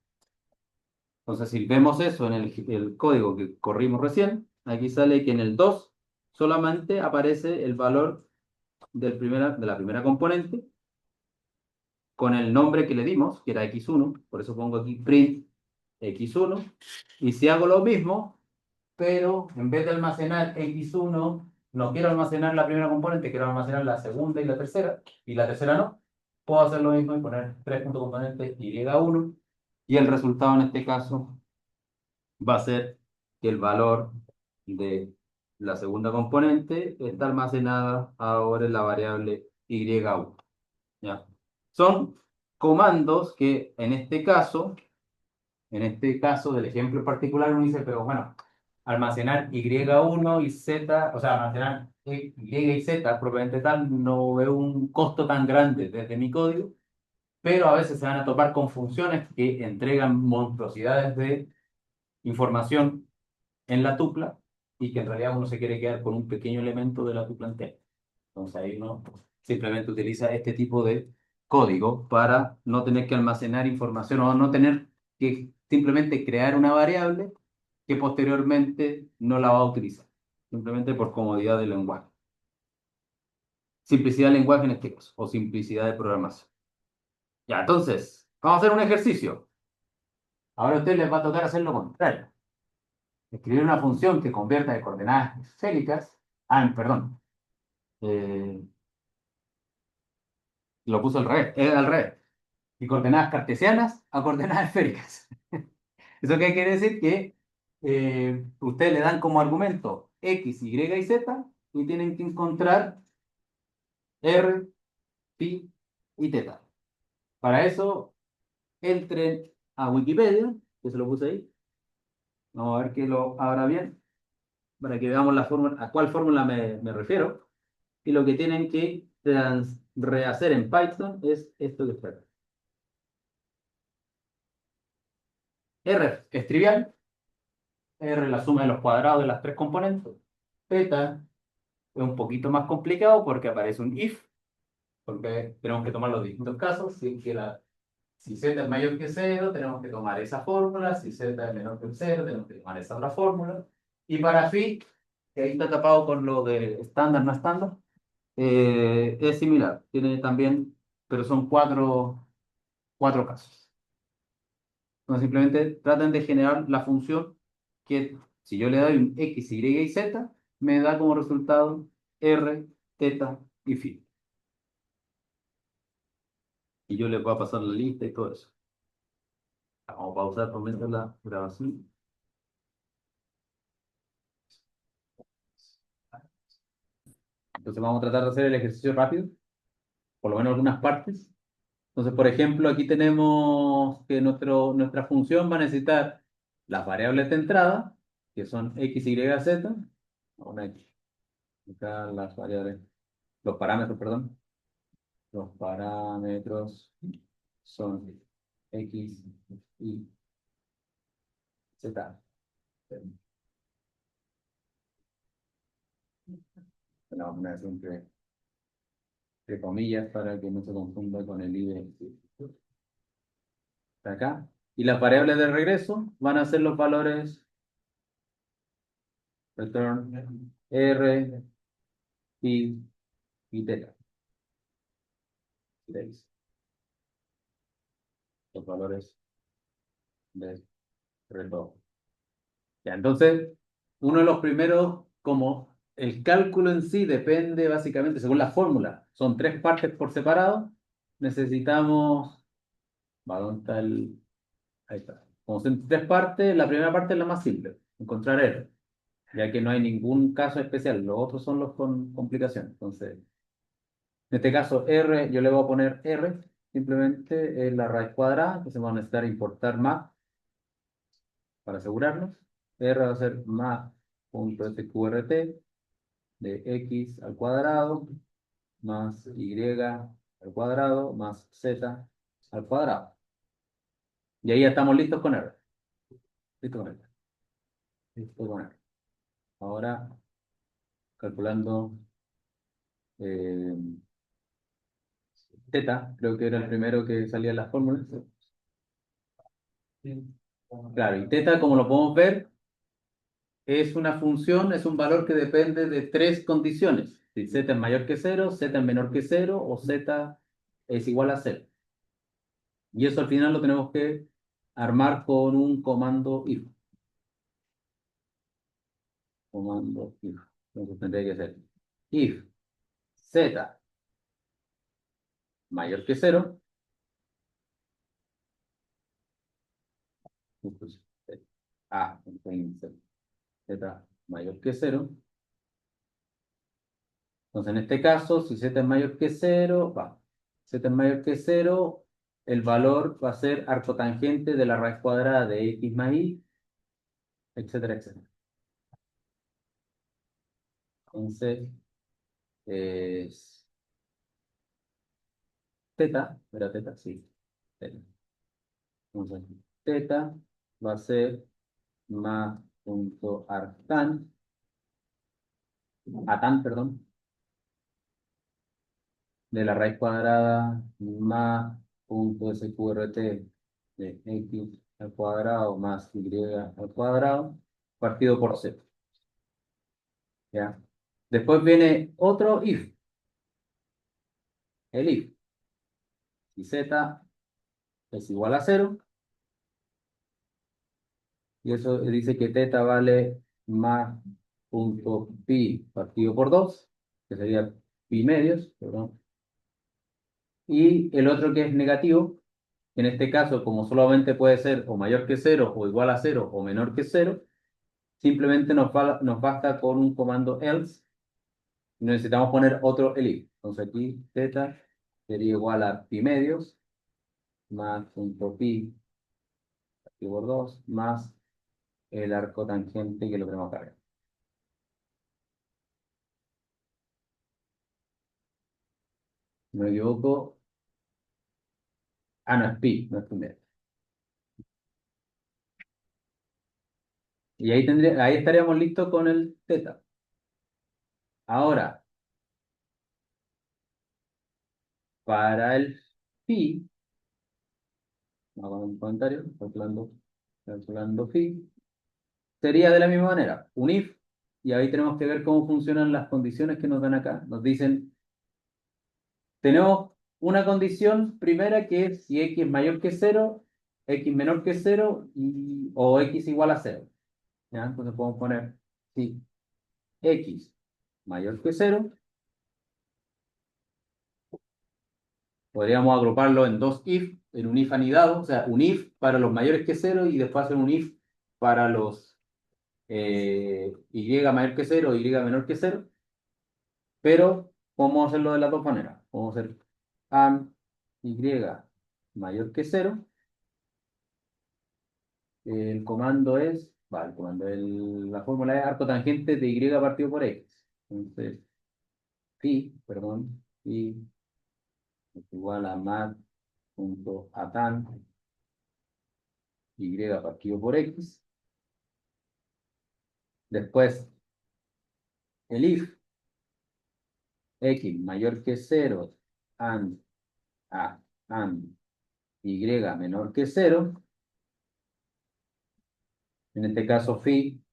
Entonces, si vemos eso en el código que corrimos recién, aquí sale que en el 2 solamente aparece el valor de la primera componente con el nombre que le dimos, que era x1, por eso pongo aquí print x1, y si hago lo mismo, pero en vez de almacenar x1, no quiero almacenar la primera componente, quiero almacenar la segunda y la tercera no. puedo hacer lo mismo y poner 3.componentes y1 y el resultado en este caso va a ser que el valor de la segunda componente está almacenada ahora en la variable y1. ¿Ya? Son comandos que en este caso del ejemplo en particular, uno dice, pero bueno, almacenar y1 y z, o sea, almacenar y y z propiamente tal, no veo un costo tan grande desde mi código, pero a veces se van a topar con funciones que entregan monstruosidades de información en la tupla y que en realidad uno se quiere quedar con un pequeño elemento de la tupla entera. Entonces ahí uno simplemente utiliza este tipo de código para no tener que almacenar información o no tener que simplemente crear una variable que posteriormente no la va a utilizar, simplemente por comodidad del lenguaje. Simplicidad de lenguaje en este caso, o simplicidad de programación. Ya, entonces, vamos a hacer un ejercicio. Ahora a ustedes les va a tocar hacer lo contrario. Escribir una función que convierta de coordenadas esféricas. Perdón. eh, lo puso al revés. Al revés. Y coordenadas cartesianas a coordenadas esféricas. ¿Eso qué quiere decir? Que ustedes le dan como argumento X, Y y Z y tienen que encontrar R, Pi y Teta. Para eso, entren a Wikipedia, que se lo puse ahí. Vamos a ver que lo abra bien, para que veamos la fórmula, a cuál fórmula me refiero. Y lo que tienen que rehacer en Python es esto que está acá. R es trivial, R la suma de los cuadrados de las tres componentes. Teta es un poquito más complicado porque aparece un if, porque tenemos que tomar los distintos casos. Si z es mayor que cero, tenemos que tomar esa fórmula. Si z es menor que cero, tenemos que tomar esa otra fórmula. Y para phi, que ahí está tapado con lo de estándar, no estándar, es similar. Tiene también, pero son cuatro casos. Entonces simplemente traten de generar la función que, si yo le doy un x, y y z, me da como resultado r, teta y phi. Y yo les voy a pasar la lista y todo eso. Vamos a pausar por mientras la grabación. Entonces vamos a tratar de hacer el ejercicio rápido, por lo menos algunas partes. Entonces, por ejemplo, aquí tenemos que nuestra función va a necesitar las variables de entrada, que son x, y, z. Una x. Acá las variables, los parámetros, perdón. Los parámetros son x, y, z. La vamos a poner siempre entre comillas para que no se confunda con el i de acá. Y las variables de regreso van a ser los valores return r, pi y teta. Los valores de retorno. Ya, entonces, uno de los primeros, como el cálculo en sí depende básicamente, según la fórmula, son tres partes por separado, necesitamos, ¿dónde está el? Ahí está. Como son tres partes, la primera parte es la más simple, encontrar R, ya que no hay ningún caso especial, los otros son los con complicaciones. Entonces, en este caso, R, yo le voy a poner R, simplemente es la raíz cuadrada, entonces vamos a necesitar importar más para asegurarnos. R va a ser más.sqrt de x al cuadrado más y al cuadrado más z al cuadrado. Y ahí ya estamos listos con R. Listo con R. Listo con R. Ahora, calculando eh, teta, creo que era el primero que salía en las fórmulas. Claro, y teta, como lo podemos ver, es una función, es un valor que depende de tres condiciones. Si z es mayor que cero, z es menor que cero o z es igual a cero. Y eso al final lo tenemos que armar con un comando if. Comando if. Entonces tendría que ser if z mayor que cero. A, z mayor que cero. Entonces, en este caso, si z es mayor que cero, z es mayor que cero, el valor va a ser arcotangente de la raíz cuadrada de x más y, etcétera, etcétera. Entonces, es teta, ¿era teta? Sí, teta. Entonces, teta va a ser más punto atán, perdón, de la raíz cuadrada más punto sqrt de x al cuadrado más y al cuadrado partido por z. ¿Ya? Después viene otro if, el if. Si z es igual a cero, y eso dice que teta vale más punto pi partido por 2 que sería pi medios, perdón. Y el otro que es negativo, en este caso, como solamente puede ser o mayor que cero, o igual a cero, o menor que cero, simplemente nos basta con un comando else, y necesitamos poner otro elif. Entonces aquí teta sería igual a pi medios más punto pi partido por 2 más el arco tangente que lo tenemos acá arriba. No me equivoco. Ah, no, es pi, no es pi medio. Y ahí estaríamos listos con el teta. Ahora, para el phi, vamos a poner un comentario, calculando phi, sería de la misma manera, un if, y ahí tenemos que ver cómo funcionan las condiciones que nos dan acá. Nos dicen, tenemos una condición primera que es si x es mayor que cero, x menor que cero o x igual a cero. ¿Ya? Entonces podemos poner si x mayor que cero. Podríamos agruparlo en dos if, en un if anidado, o sea, un if para los mayores que cero y después hacer un if para los y mayor que cero, y menor que cero. Pero podemos hacerlo de las dos maneras. Podemos hacer am y mayor que cero. El comando es, el comando, la fórmula es arco tangente de y partido por x. Entonces, phi es igual a mat.atan y partido por x. Después, el if x mayor que cero, and, and y menor que cero, en este caso phi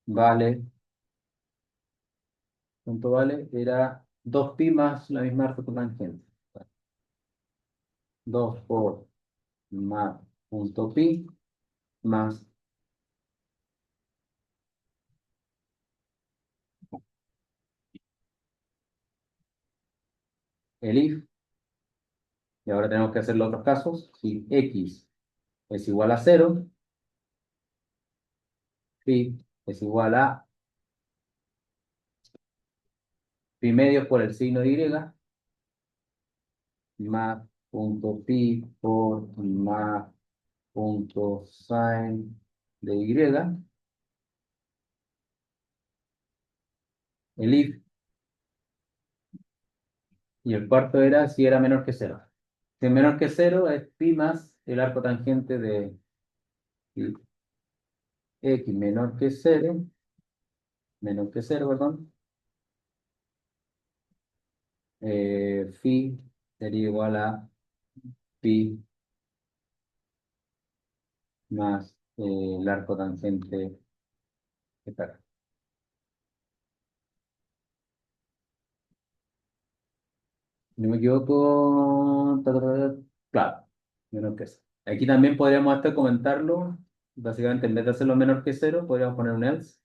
vale, ¿cuánto vale? Era 2pi más la misma arcotangente. 2 por más punto pi más el if. Y ahora tenemos que hacer los otros casos. Si x es igual a cero, phi es igual a pi medios por el signo de y más punto pi por más punto sin de y. El if. Y el cuarto era si era menor que cero. Si es menor que cero, es pi más el arco tangente de x menor que cero, perdón. Phi sería igual a pi más el arco tangente que está acá. Si no me equivoco, claro, menor que cero. Aquí también podríamos hasta comentarlo. Básicamente, en vez de hacerlo menor que cero, podríamos poner un else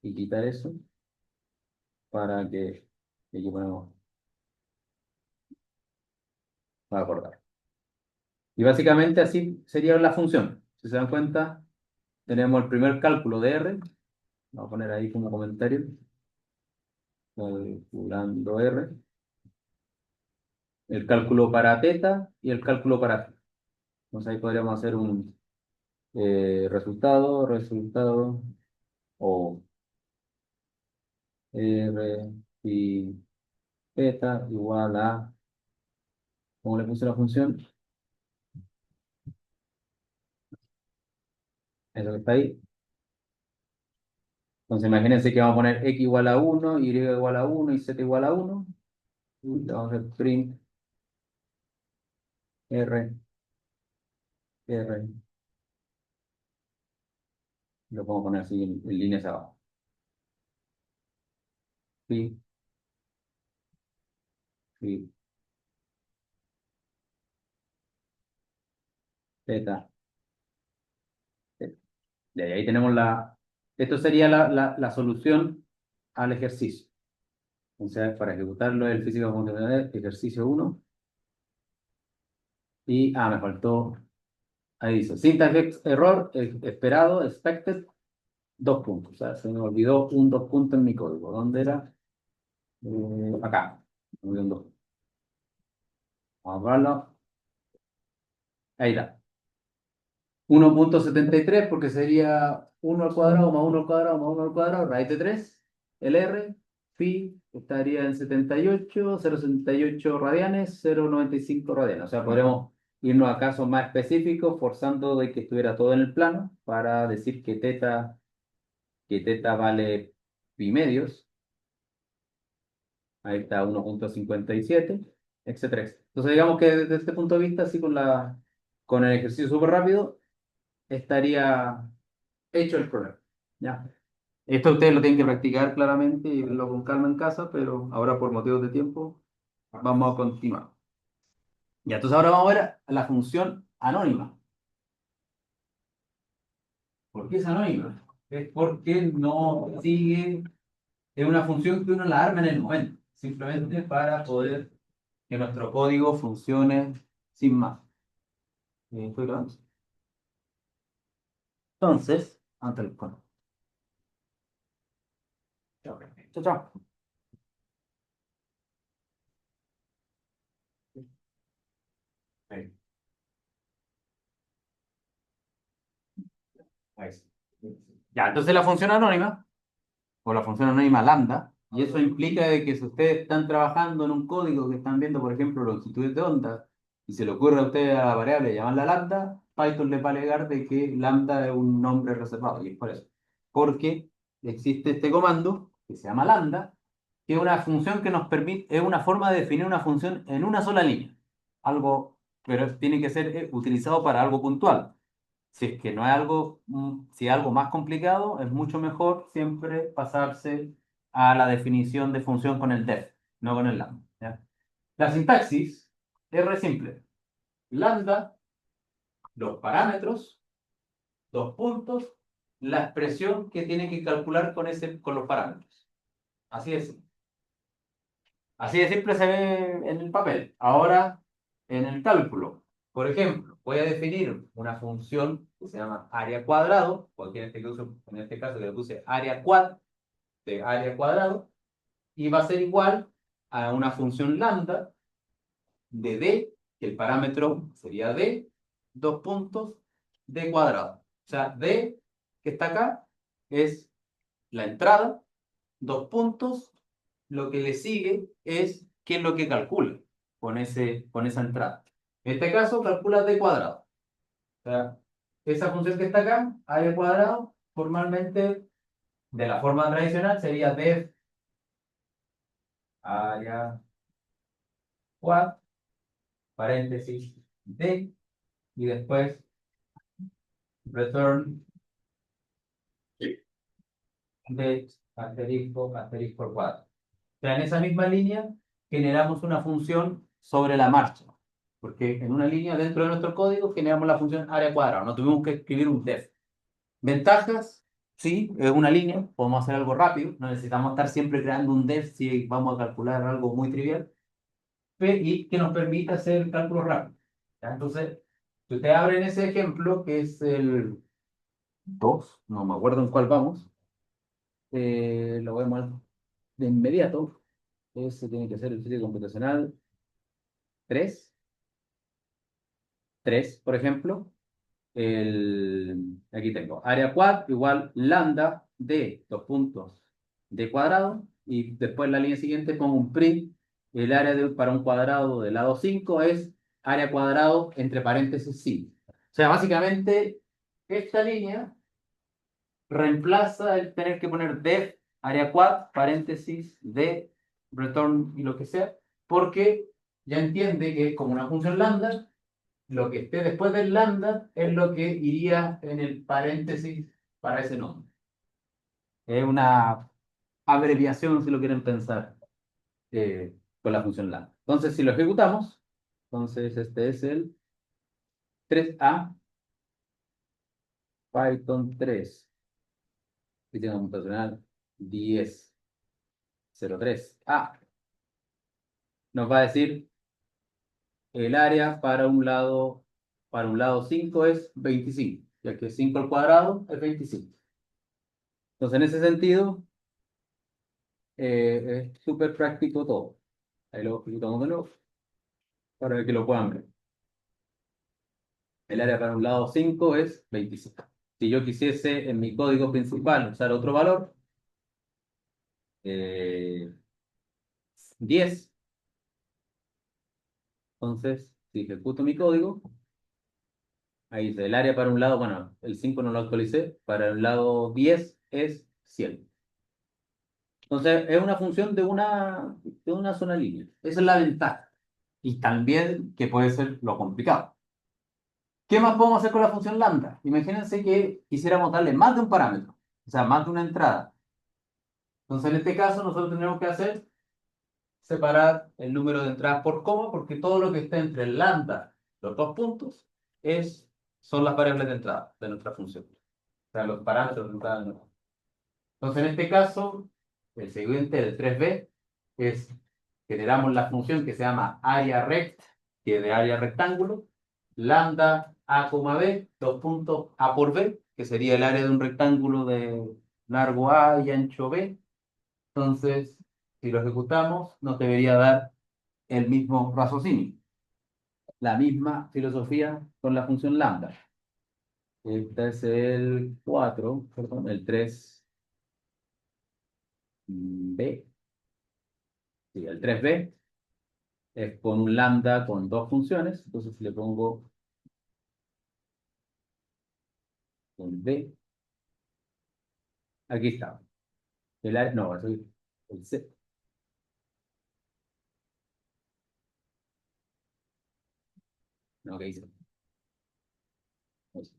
y quitar eso para que aquí ponemos para acordar. Y básicamente así sería la función. Si se dan cuenta, tenemos el primer cálculo de R. Vamos a poner ahí como comentario. Calculando R. El cálculo para teta y el cálculo para phi. Entonces ahí podríamos hacer un resultado, o R y teta igual a, ¿cómo le puse la función? Eso que está ahí. Entonces imagínense que vamos a poner x igual a 1, y igual a 1 y z igual a 1. Y le vamos a hacer print R, R. Lo podemos poner así en líneas abajo. Phi, phi, teta, teta. Y ahí tenemos esto sería la solución al ejercicio. Entonces, para ejecutarlo, el físico funcional, ejercicio 1. Y, me faltó, ahí dice, syntax error, esperado, expected, 2 puntos. O sea, se me olvidó un 2 puntos en mi código. ¿Dónde era? Acá. Me olvidó un 2. Vamos a verlo. Ahí está. 1,73 porque sería 1 al cuadrado más 1 al cuadrado más 1 al cuadrado, raíz de 3. El R, phi, estaría en 78, 0,78 radianes, 0,95 radianes. O sea, podríamos irnos a casos más específicos, forzando de que estuviera todo en el plano, para decir que teta vale pi medios. Ahí está 1,57, etcétera, etcétera. Entonces, digamos que desde este punto de vista, así con el ejercicio súper rápido, estaría hecho el problema. ¿Ya? Esto ustedes lo tienen que practicar claramente y verlo con calma en casa, pero ahora por motivos de tiempo vamos a continuar. Ya, entonces ahora vamos a ver la función anónima. ¿Por qué es anónima? Es porque no sigue, es una función que uno la arma en el momento, simplemente para poder que nuestro código funcione sin más. ¿Estoy grabando? Entonces, antes el cono. Chao, chao. Chao. Ahí. Ahí sí. Ya, entonces la función anónima, o la función anónima lambda, y eso implica de que si ustedes están trabajando en un código que están viendo, por ejemplo, longitudes de onda, y se le ocurre a ustedes a la variable llamarla lambda, Python les va a alegar de que lambda es un nombre reservado, y es por eso. Porque existe este comando que se llama lambda, que es una función que nos permite, es una forma de definir una función en una sola línea. Algo, pero tiene que ser utilizado para algo puntual. Si es que no es algo, si es algo más complicado, es mucho mejor siempre pasarse a la definición de función con el def, no con el lambda. ¿Ya? La sintaxis es re simple. Lambda, los parámetros, 2 puntos, la expresión que tiene que calcular con los parámetros. Así es. Así de simple se ve en el papel. Ahora, en el cálculo, por ejemplo, voy a definir una función que se llama área cuadrado, cualquier en este caso que le puse área quad de área cuadrado, y va a ser igual a una función lambda de d, que el parámetro sería d, 2 puntos, d cuadrado. O sea, d que está acá es la entrada, 2 puntos, lo que le sigue es qué es lo que calcula con esa entrada. En este caso, calcula d cuadrado. O sea, esa función que está acá, a d cuadrado, formalmente, de la forma tradicional, sería def área quad, paréntesis, d, y después return de asterisco, asterisco cuadrado. O sea, en esa misma línea generamos una función sobre la marcha, porque en una línea dentro de nuestro código generamos la función área cuadrada, no tuvimos que escribir un def. Ventajas, sí, es una línea, podemos hacer algo rápido, no necesitamos estar siempre creando un def si vamos a calcular algo muy trivial. y que nos permite hacer cálculos rápidos. ¿Ya? Entonces, si ustedes abren ese ejemplo, que es el 2, no me acuerdo en cuál vamos, lo vemos de inmediato. Ese tiene que ser el física computacional 3, 3, por ejemplo. Aquí tengo área quad igual lambda de dos puntos de cuadrado y después en la línea siguiente pongo un print. El área para un cuadrado del lado 5 es área cuadrado entre paréntesis 5. O sea, básicamente esta línea reemplaza el tener que poner def área quad paréntesis de return y lo que sea, porque ya entiende que es como una función lambda, lo que esté después del lambda es lo que iría en el paréntesis para ese nombre. Es una abreviación, si lo quieren pensar, con la función lambda. Entonces, si lo ejecutamos, entonces este es el 3A, Python 3, física computacional 10.03A. Nos va a decir el área para un lado 5 es 25, ya que 5 al cuadrado es 25. Entonces, en ese sentido, es súper práctico todo. Ahí lo ejecutamos de nuevo para que lo puedan ver. El área para un lado 5 es 25. Si yo quisiese en mi código principal usar otro valor, 10, entonces si ejecuto mi código, ahí dice el área para un lado, bueno, el 5 no lo actualicé, para el lado 10 es 100. Entonces es una función de una sola línea. Esa es la ventaja. Y también que puede ser lo complicado. ¿Qué más podemos hacer con la función lambda? Imagínense que quisiéramos darle más de un parámetro, o sea, más de una entrada. Entonces, en este caso, nosotros tenemos que hacer separar el número de entradas por coma, porque todo lo que está entre el lambda, los dos puntos, son las variables de entrada de nuestra función. O sea, los parámetros de entrada. Entonces, en este caso, el siguiente, el 3b, es generamos la función que se llama area rect, que es de área rectángulo, lambda a, b, dos puntos a por b, que sería el área de un rectángulo de largo a y ancho b. Entonces, si lo ejecutamos, nos debería dar el mismo raciocinio, la misma filosofía con la función lambda. Este es el 4, perdón, el 3b. Sí, el 3b es con un lambda con dos funciones. Entonces, si le pongo un b, aquí está. No, eso es el C. No, ¿qué hice? No sé.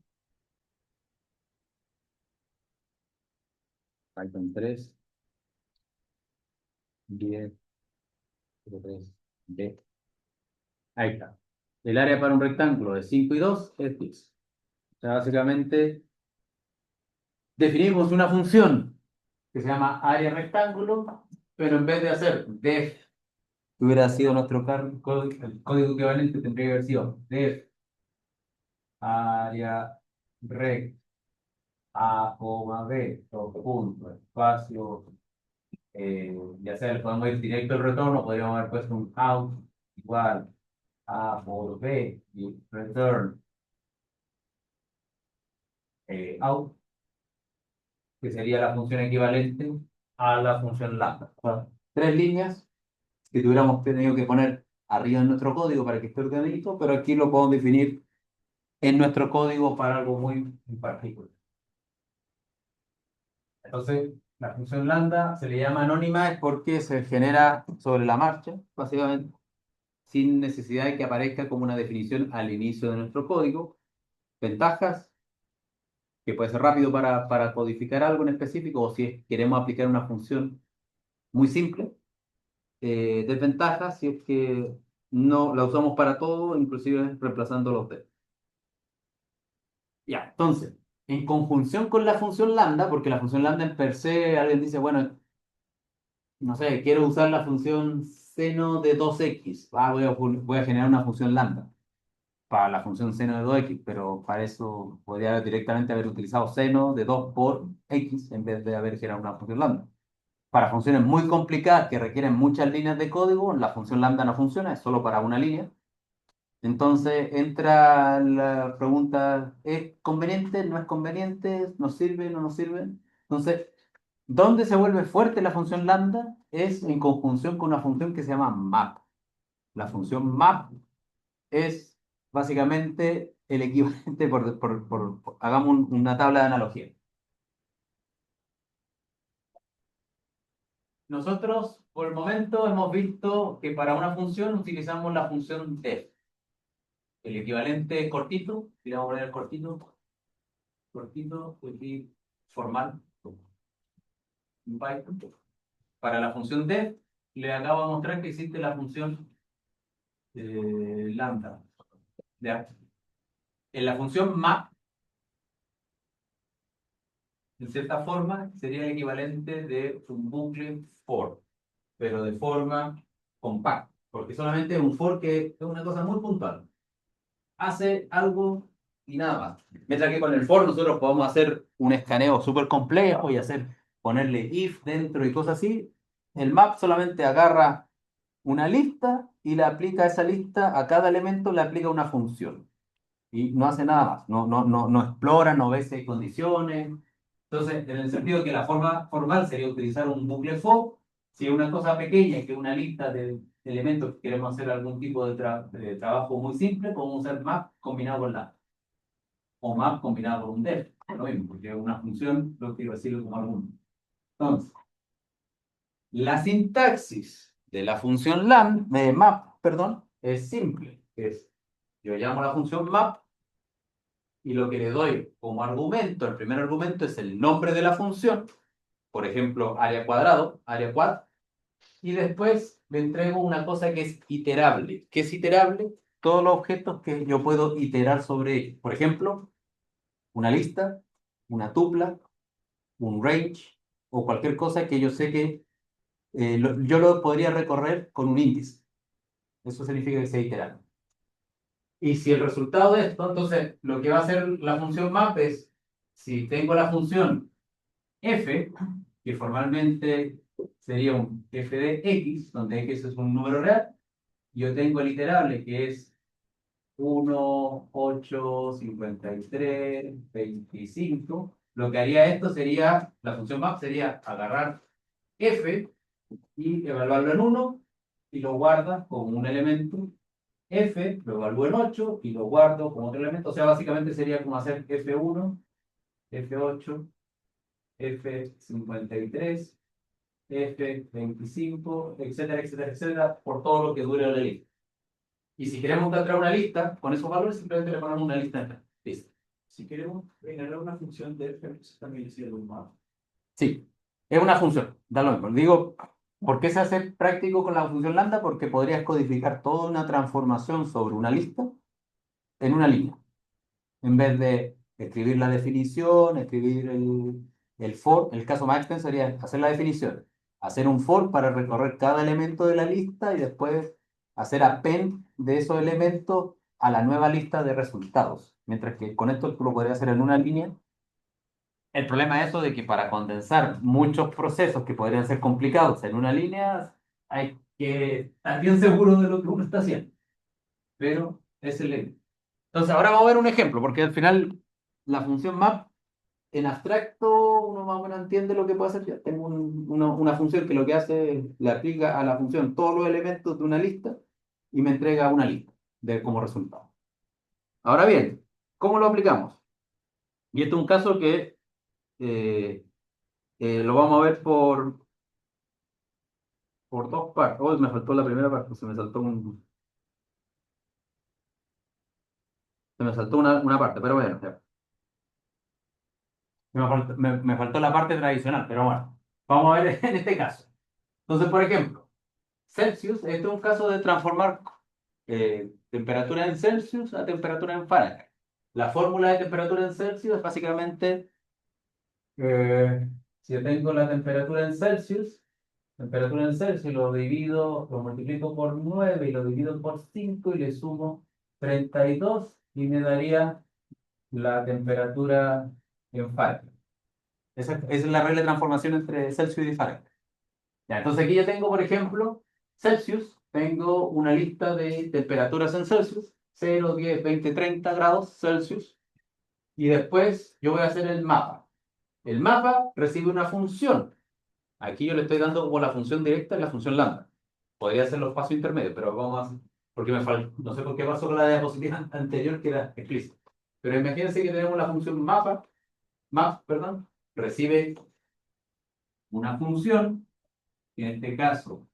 Python 3, 10, 3, B. Ahí está. El área para un rectángulo de 5 y 2 es 10. O sea, básicamente definimos una función que se llama área rectángulo, pero en vez de hacer def, que hubiera sido nuestro el código equivalente, tendría que haber sido def área rect a, b, todo punto, espacio, ya sea le podemos ir directo al retorno, podríamos haber puesto un out igual a por b y return out, que sería la función equivalente a la función lambda. Bueno, tres líneas que tuviéramos tenido que poner arriba en nuestro código para que esté ordenadito, pero aquí lo podemos definir en nuestro código para algo muy particular. Entonces, la función lambda se le llama anónima es porque se genera sobre la marcha, básicamente, sin necesidad de que aparezca como una definición al inicio de nuestro código. Ventajas, que puede ser rápido para codificar algo en específico, o si queremos aplicar una función muy simple. Desventajas, si es que no la usamos para todo, inclusive reemplazando los d. Ya, entonces, en conjunción con la función lambda, porque la función lambda en per se, alguien dice, bueno, no sé, quiero usar la función seno de 2x. Voy a generar una función lambda para la función seno de 2x, pero para eso podría directamente haber utilizado seno de 2 por x en vez de haber generado una función lambda. Para funciones muy complicadas que requieren muchas líneas de código, la función lambda no funciona, es solo para una línea. Entonces entra la pregunta, ¿es conveniente? ¿No es conveniente? ¿Nos sirve? ¿No nos sirve? Entonces, ¿dónde se vuelve fuerte la función lambda? Es en conjunción con una función que se llama map. La función map es básicamente el equivalente, hagamos una tabla de analogía. Nosotros, por el momento, hemos visto que para una función utilizamos la función def. El equivalente cortito, si le vamos a poner cortito, pues sí, formal, en Python. Para la función def, le acabo de mostrar que existe la función lambda. ¿Ya? En la función map, en cierta forma, sería el equivalente de un bucle for, pero de forma compacta, porque solamente un for que es una cosa muy puntual. Hace algo y nada más. Mientras que con el for nosotros podemos hacer un escaneo súper complejo y ponerle if dentro y cosas así. El map solamente agarra una lista y le aplica esa lista a cada elemento, le aplica una función. Y no hace nada más. No explora, no ve si hay condiciones. Entonces, en el sentido que la forma formal sería utilizar un bucle for, si es una cosa pequeña, que es una lista de elementos que queremos hacer algún tipo de trabajo muy simple, podemos usar map combinado con la, o map combinado con un def. Lo mismo, porque es una función, lo que recibe como argumento. Entonces, la sintaxis de la función map, perdón, es simple. Yo llamo a la función map y lo que le doy como argumento, el primer argumento es el nombre de la función, por ejemplo, área cuadrado, área quad, y después le entrego una cosa que es iterable. ¿Qué es iterable? Todos los objetos que yo puedo iterar sobre ellos. Por ejemplo, una lista, una tupla, un range o cualquier cosa que yo sé que yo lo podría recorrer con un índice. Eso significa que sea iterable. Y si el resultado de esto, entonces lo que va a hacer la función map es, si tengo la función f, que formalmente sería un f de x, donde x es un número real, yo tengo el iterable que es 1, 8, 53, 25. Lo que haría esto sería, la función map sería agarrar f y evaluarlo en 1 y lo guarda como un elemento. F lo evalúo en 8 y lo guardo como otro elemento. O sea, básicamente sería como hacer F1, F8, F53, F25, etcétera, etcétera, etcétera, por todo lo que dure la lista. Y si queremos encontrar una lista con esos valores, simplemente le ponemos una lista entera. Listo. Si queremos generar una función de f, también es un map. Sí, es una función, da lo mismo. Digo, ¿por qué se hace práctico con la función lambda? Porque podrías codificar toda una transformación sobre una lista en una línea. En vez de escribir la definición, escribir el for, el caso más extenso sería hacer la definición, hacer un for para recorrer cada elemento de la lista y después hacer append de esos elementos a la nueva lista de resultados. Mientras que con esto tú lo podrías hacer en una línea. El problema es eso de que para condensar muchos procesos que podrían ser complicados en una línea, hay que estar bien seguro de lo que uno está haciendo. Pero es el... Entonces, ahora vamos a ver un ejemplo, porque al final la función map en abstracto uno más o menos entiende lo que puede hacer. Ya tengo una función que lo que hace es le aplica a la función todos los elementos de una lista y me entrega una lista como resultado. Ahora bien, ¿cómo lo aplicamos? Y este es un caso que eh, lo vamos a ver por dos partes. Oh, me faltó la primera parte, se me saltó una parte, pero bueno, ya. Me faltó la parte tradicional, pero bueno, vamos a ver en este caso. Entonces, por ejemplo, Celsius, este es un caso de transformar temperatura en Celsius a temperatura en Fahrenheit. La fórmula de temperatura en Celsius es básicamente, si yo tengo la temperatura en Celsius, temperatura en Celsius, lo divido, lo multiplico por 9 y lo divido por 5 y le sumo 32 y me daría la temperatura en Fahrenheit. Esa es la regla de transformación entre Celsius y Fahrenheit. Ya, entonces aquí ya tengo, por ejemplo, Celsius, tengo una lista de temperaturas en Celsius, 0, 10, 20, 30 grados Celsius, y después yo voy a hacer el mapa. El mapa recibe una función. Aquí yo le estoy dando como la función directa, la función lambda. Podría ser los pasos intermedios, pero vamos a... Porque me falta, no sé por qué pasó con la diapositiva anterior que era explícita. Pero imagínense que tenemos la función map, perdón, recibe una función, que en este caso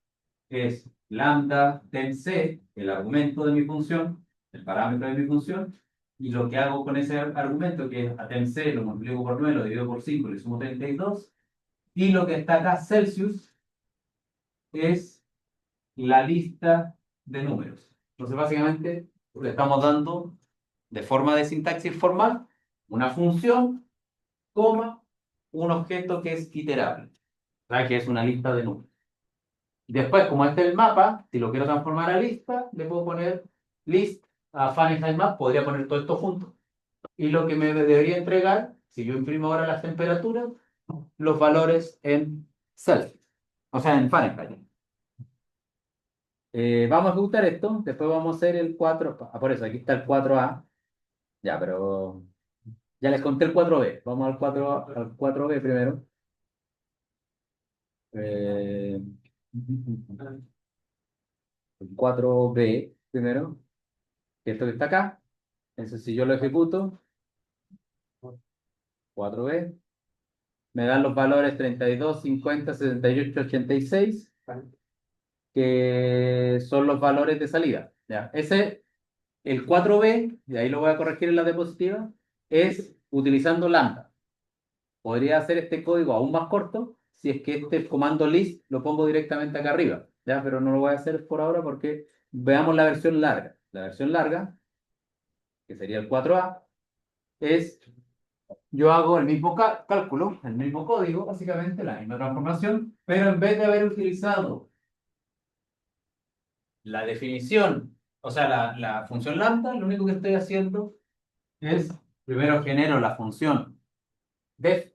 es lambda ten c, el argumento de mi función, el parámetro de mi función, y lo que hago con ese argumento, que es a ten c, lo multiplico por 9, lo divido por 5, le sumo 32, y lo que está acá, Celsius, es la lista de números. Entonces, básicamente, le estamos dando, de forma de sintaxis formal, una función, coma, un objeto que es iterable, ¿verdad? Que es una lista de números. Después, como este es el mapa, si lo quiero transformar a lista, le puedo poner list a Fahrenheit map, podría poner todo esto junto. Y lo que me debería entregar, si yo imprimo ahora las temperaturas, los valores en Celsius, o sea, en Fahrenheit. Vamos a ejecutar esto, después vamos a hacer el 4, por eso aquí está el 4A, ya, pero ya les conté el 4B, vamos al 4B primero. Eh, el 4B primero, que esto que está acá, entonces si yo lo ejecuto, 4B, me dan los valores 32, 50, 78, 86, que son los valores de salida. ¿Ya? El 4B, y ahí lo voy a corregir en la diapositiva, es utilizando lambda. Podría hacer este código aún más corto si es que este comando list lo pongo directamente acá arriba, ¿ya? Pero no lo voy a hacer por ahora porque veamos la versión larga. La versión larga, que sería el 4A, es yo hago el mismo cálculo, el mismo código, básicamente la misma transformación, pero en vez de haber utilizado la definición, o sea, la función lambda, lo único que estoy haciendo es, primero genero la función def,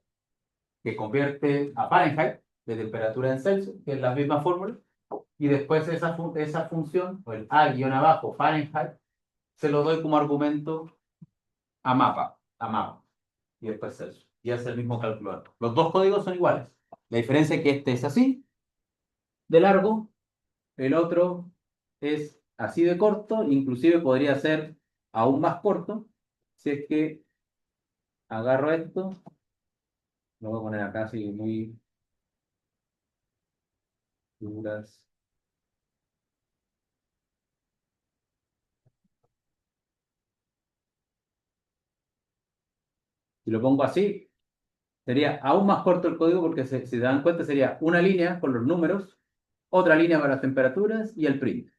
que convierte a Fahrenheit de temperatura en Celsius, que es la misma fórmula, y después esa función, o el a-abajo Fahrenheit, se lo doy como argumento a mapa, y después Celsius, y hace el mismo cálculo. Los dos códigos son iguales. La diferencia es que este es así, de largo, el otro es así de corto, inclusive podría ser aún más corto, si es que agarro esto, lo voy a poner acá así muy duras. Si lo pongo así, sería aún más corto el código porque si se dan cuenta sería una línea con los números, otra línea para las temperaturas y el print.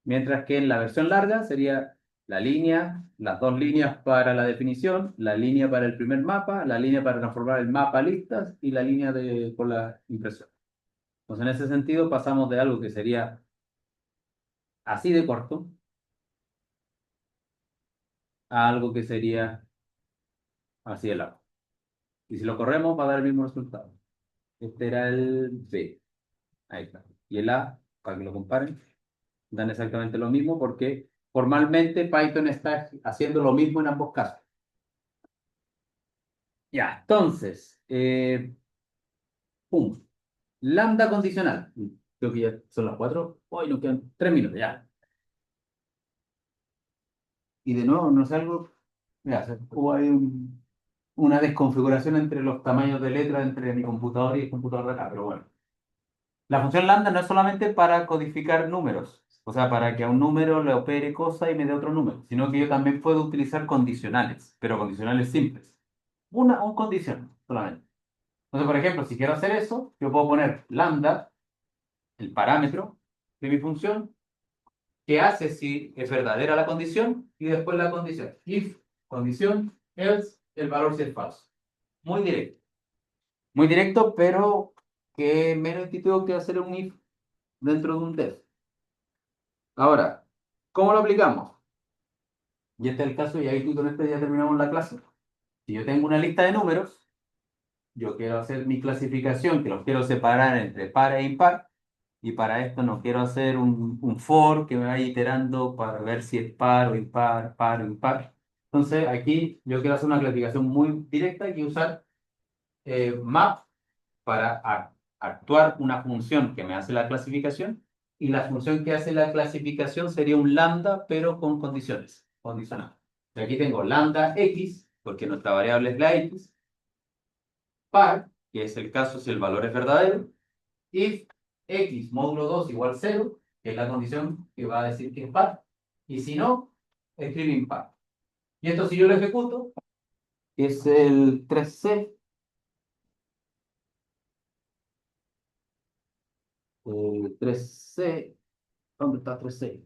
Mientras que en la versión larga sería la línea, las dos líneas para la definición, la línea para el primer mapa, la línea para transformar el mapa a listas y la línea por la impresión. Entonces, en ese sentido, pasamos de algo que sería así de corto a algo que sería así de largo. Y si lo corremos, va a dar el mismo resultado. Este era el B. Ahí está. Y el A, para que lo comparen, dan exactamente lo mismo porque formalmente Python está haciendo lo mismo en ambos casos. Ya, entonces, pum, lambda condicional. Creo que ya son las 4. Hoy nos quedan 3 minutos, ya. Y de nuevo, no es algo. Mira, hubo ahí una desconfiguración entre los tamaños de letra entre mi computador y el computador de acá, pero bueno. La función lambda no es solamente para codificar números, o sea, para que a un número le opere cosa y me dé otro número, sino que yo también puedo utilizar condicionales, pero condicionales simples. Un condicional solamente. Entonces, por ejemplo, si quiero hacer eso, yo puedo poner lambda, el parámetro de mi función, que hace si es verdadera la condición y después la condición. If, condición, else, el valor si es falso. Muy directo. Muy directo, pero que es menos intuitivo que hacer un if dentro de un def. Ahora, ¿cómo lo aplicamos? Y este es el caso, y ahí con esto ya terminamos la clase. Si yo tengo una lista de números, yo quiero hacer mi clasificación, que los quiero separar entre par e impar, y para esto no quiero hacer un for que me vaya iterando para ver si es par o impar. Entonces, aquí yo quiero hacer una clasificación muy directa y usar map para actuar una función que me hace la clasificación, y la función que hace la clasificación sería un lambda, pero con condiciones, condicional. Y aquí tengo lambda x, porque nuestra variable es la x, par, que es el caso si el valor es verdadero, if x módulo 2 igual 0, que es la condición que va a decir que es par, y si no, escribe impar. Y esto si yo lo ejecuto, es el 3C, 3C, ¿dónde está 3C?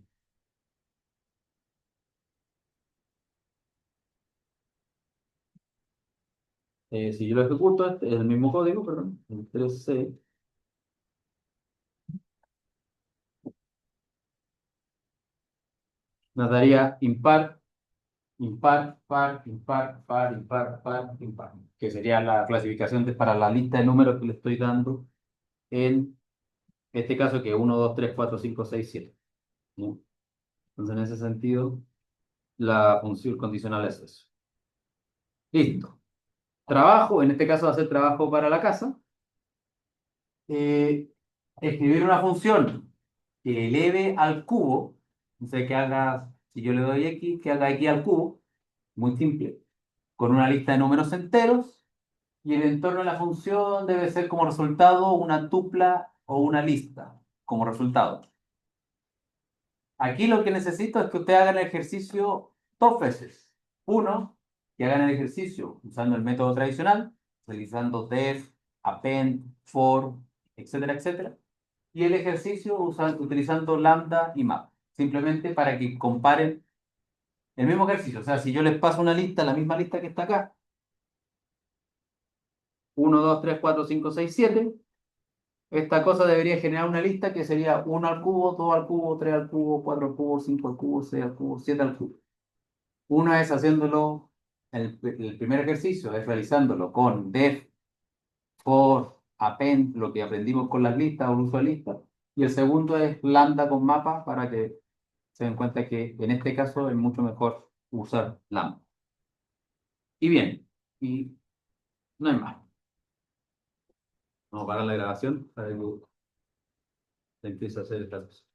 Si yo lo ejecuto, este es el mismo código, perdón, el 3C, nos daría impar, impar, par, impar, par, impar, par, impar, que sería la clasificación para la lista de números que le estoy dando en este caso, que es 1, 2, 3, 4, 5, 6, 7. ¿No? Entonces, en ese sentido, la función condicional es eso. Listo. Trabajo, en este caso va a ser trabajo para la casa. Eh, escribir una función que eleve al cubo, no sé, que haga, si yo le doy x, que haga x al cubo, muy simple, con una lista de números enteros, y el entorno de la función debe ser como resultado una tupla o una lista, como resultado. Aquí lo que necesito es que ustedes hagan el ejercicio dos veces. Uno, que hagan el ejercicio usando el método tradicional, utilizando def, append, for, etcétera, etcétera. Y el ejercicio utilizando lambda y map. Simplemente para que comparen el mismo ejercicio. O sea, si yo les paso una lista, la misma lista que está acá, 1, 2, 3, 4, 5, 6, 7, esta cosa debería generar una lista que sería 1 al cubo, 2 al cubo, 3 al cubo, 4 al cubo, 5 al cubo, 6 al cubo, 7 al cubo. Una es haciéndolo, el primer ejercicio es realizándolo con def, for, append, lo que aprendimos con las listas o el uso de listas. Y el segundo es lambda con mapa para que se den cuenta que en este caso es mucho mejor usar lambda. Y bien, y no hay más. Vamos a parar la grabación para que se empiece a hacer esta cosa.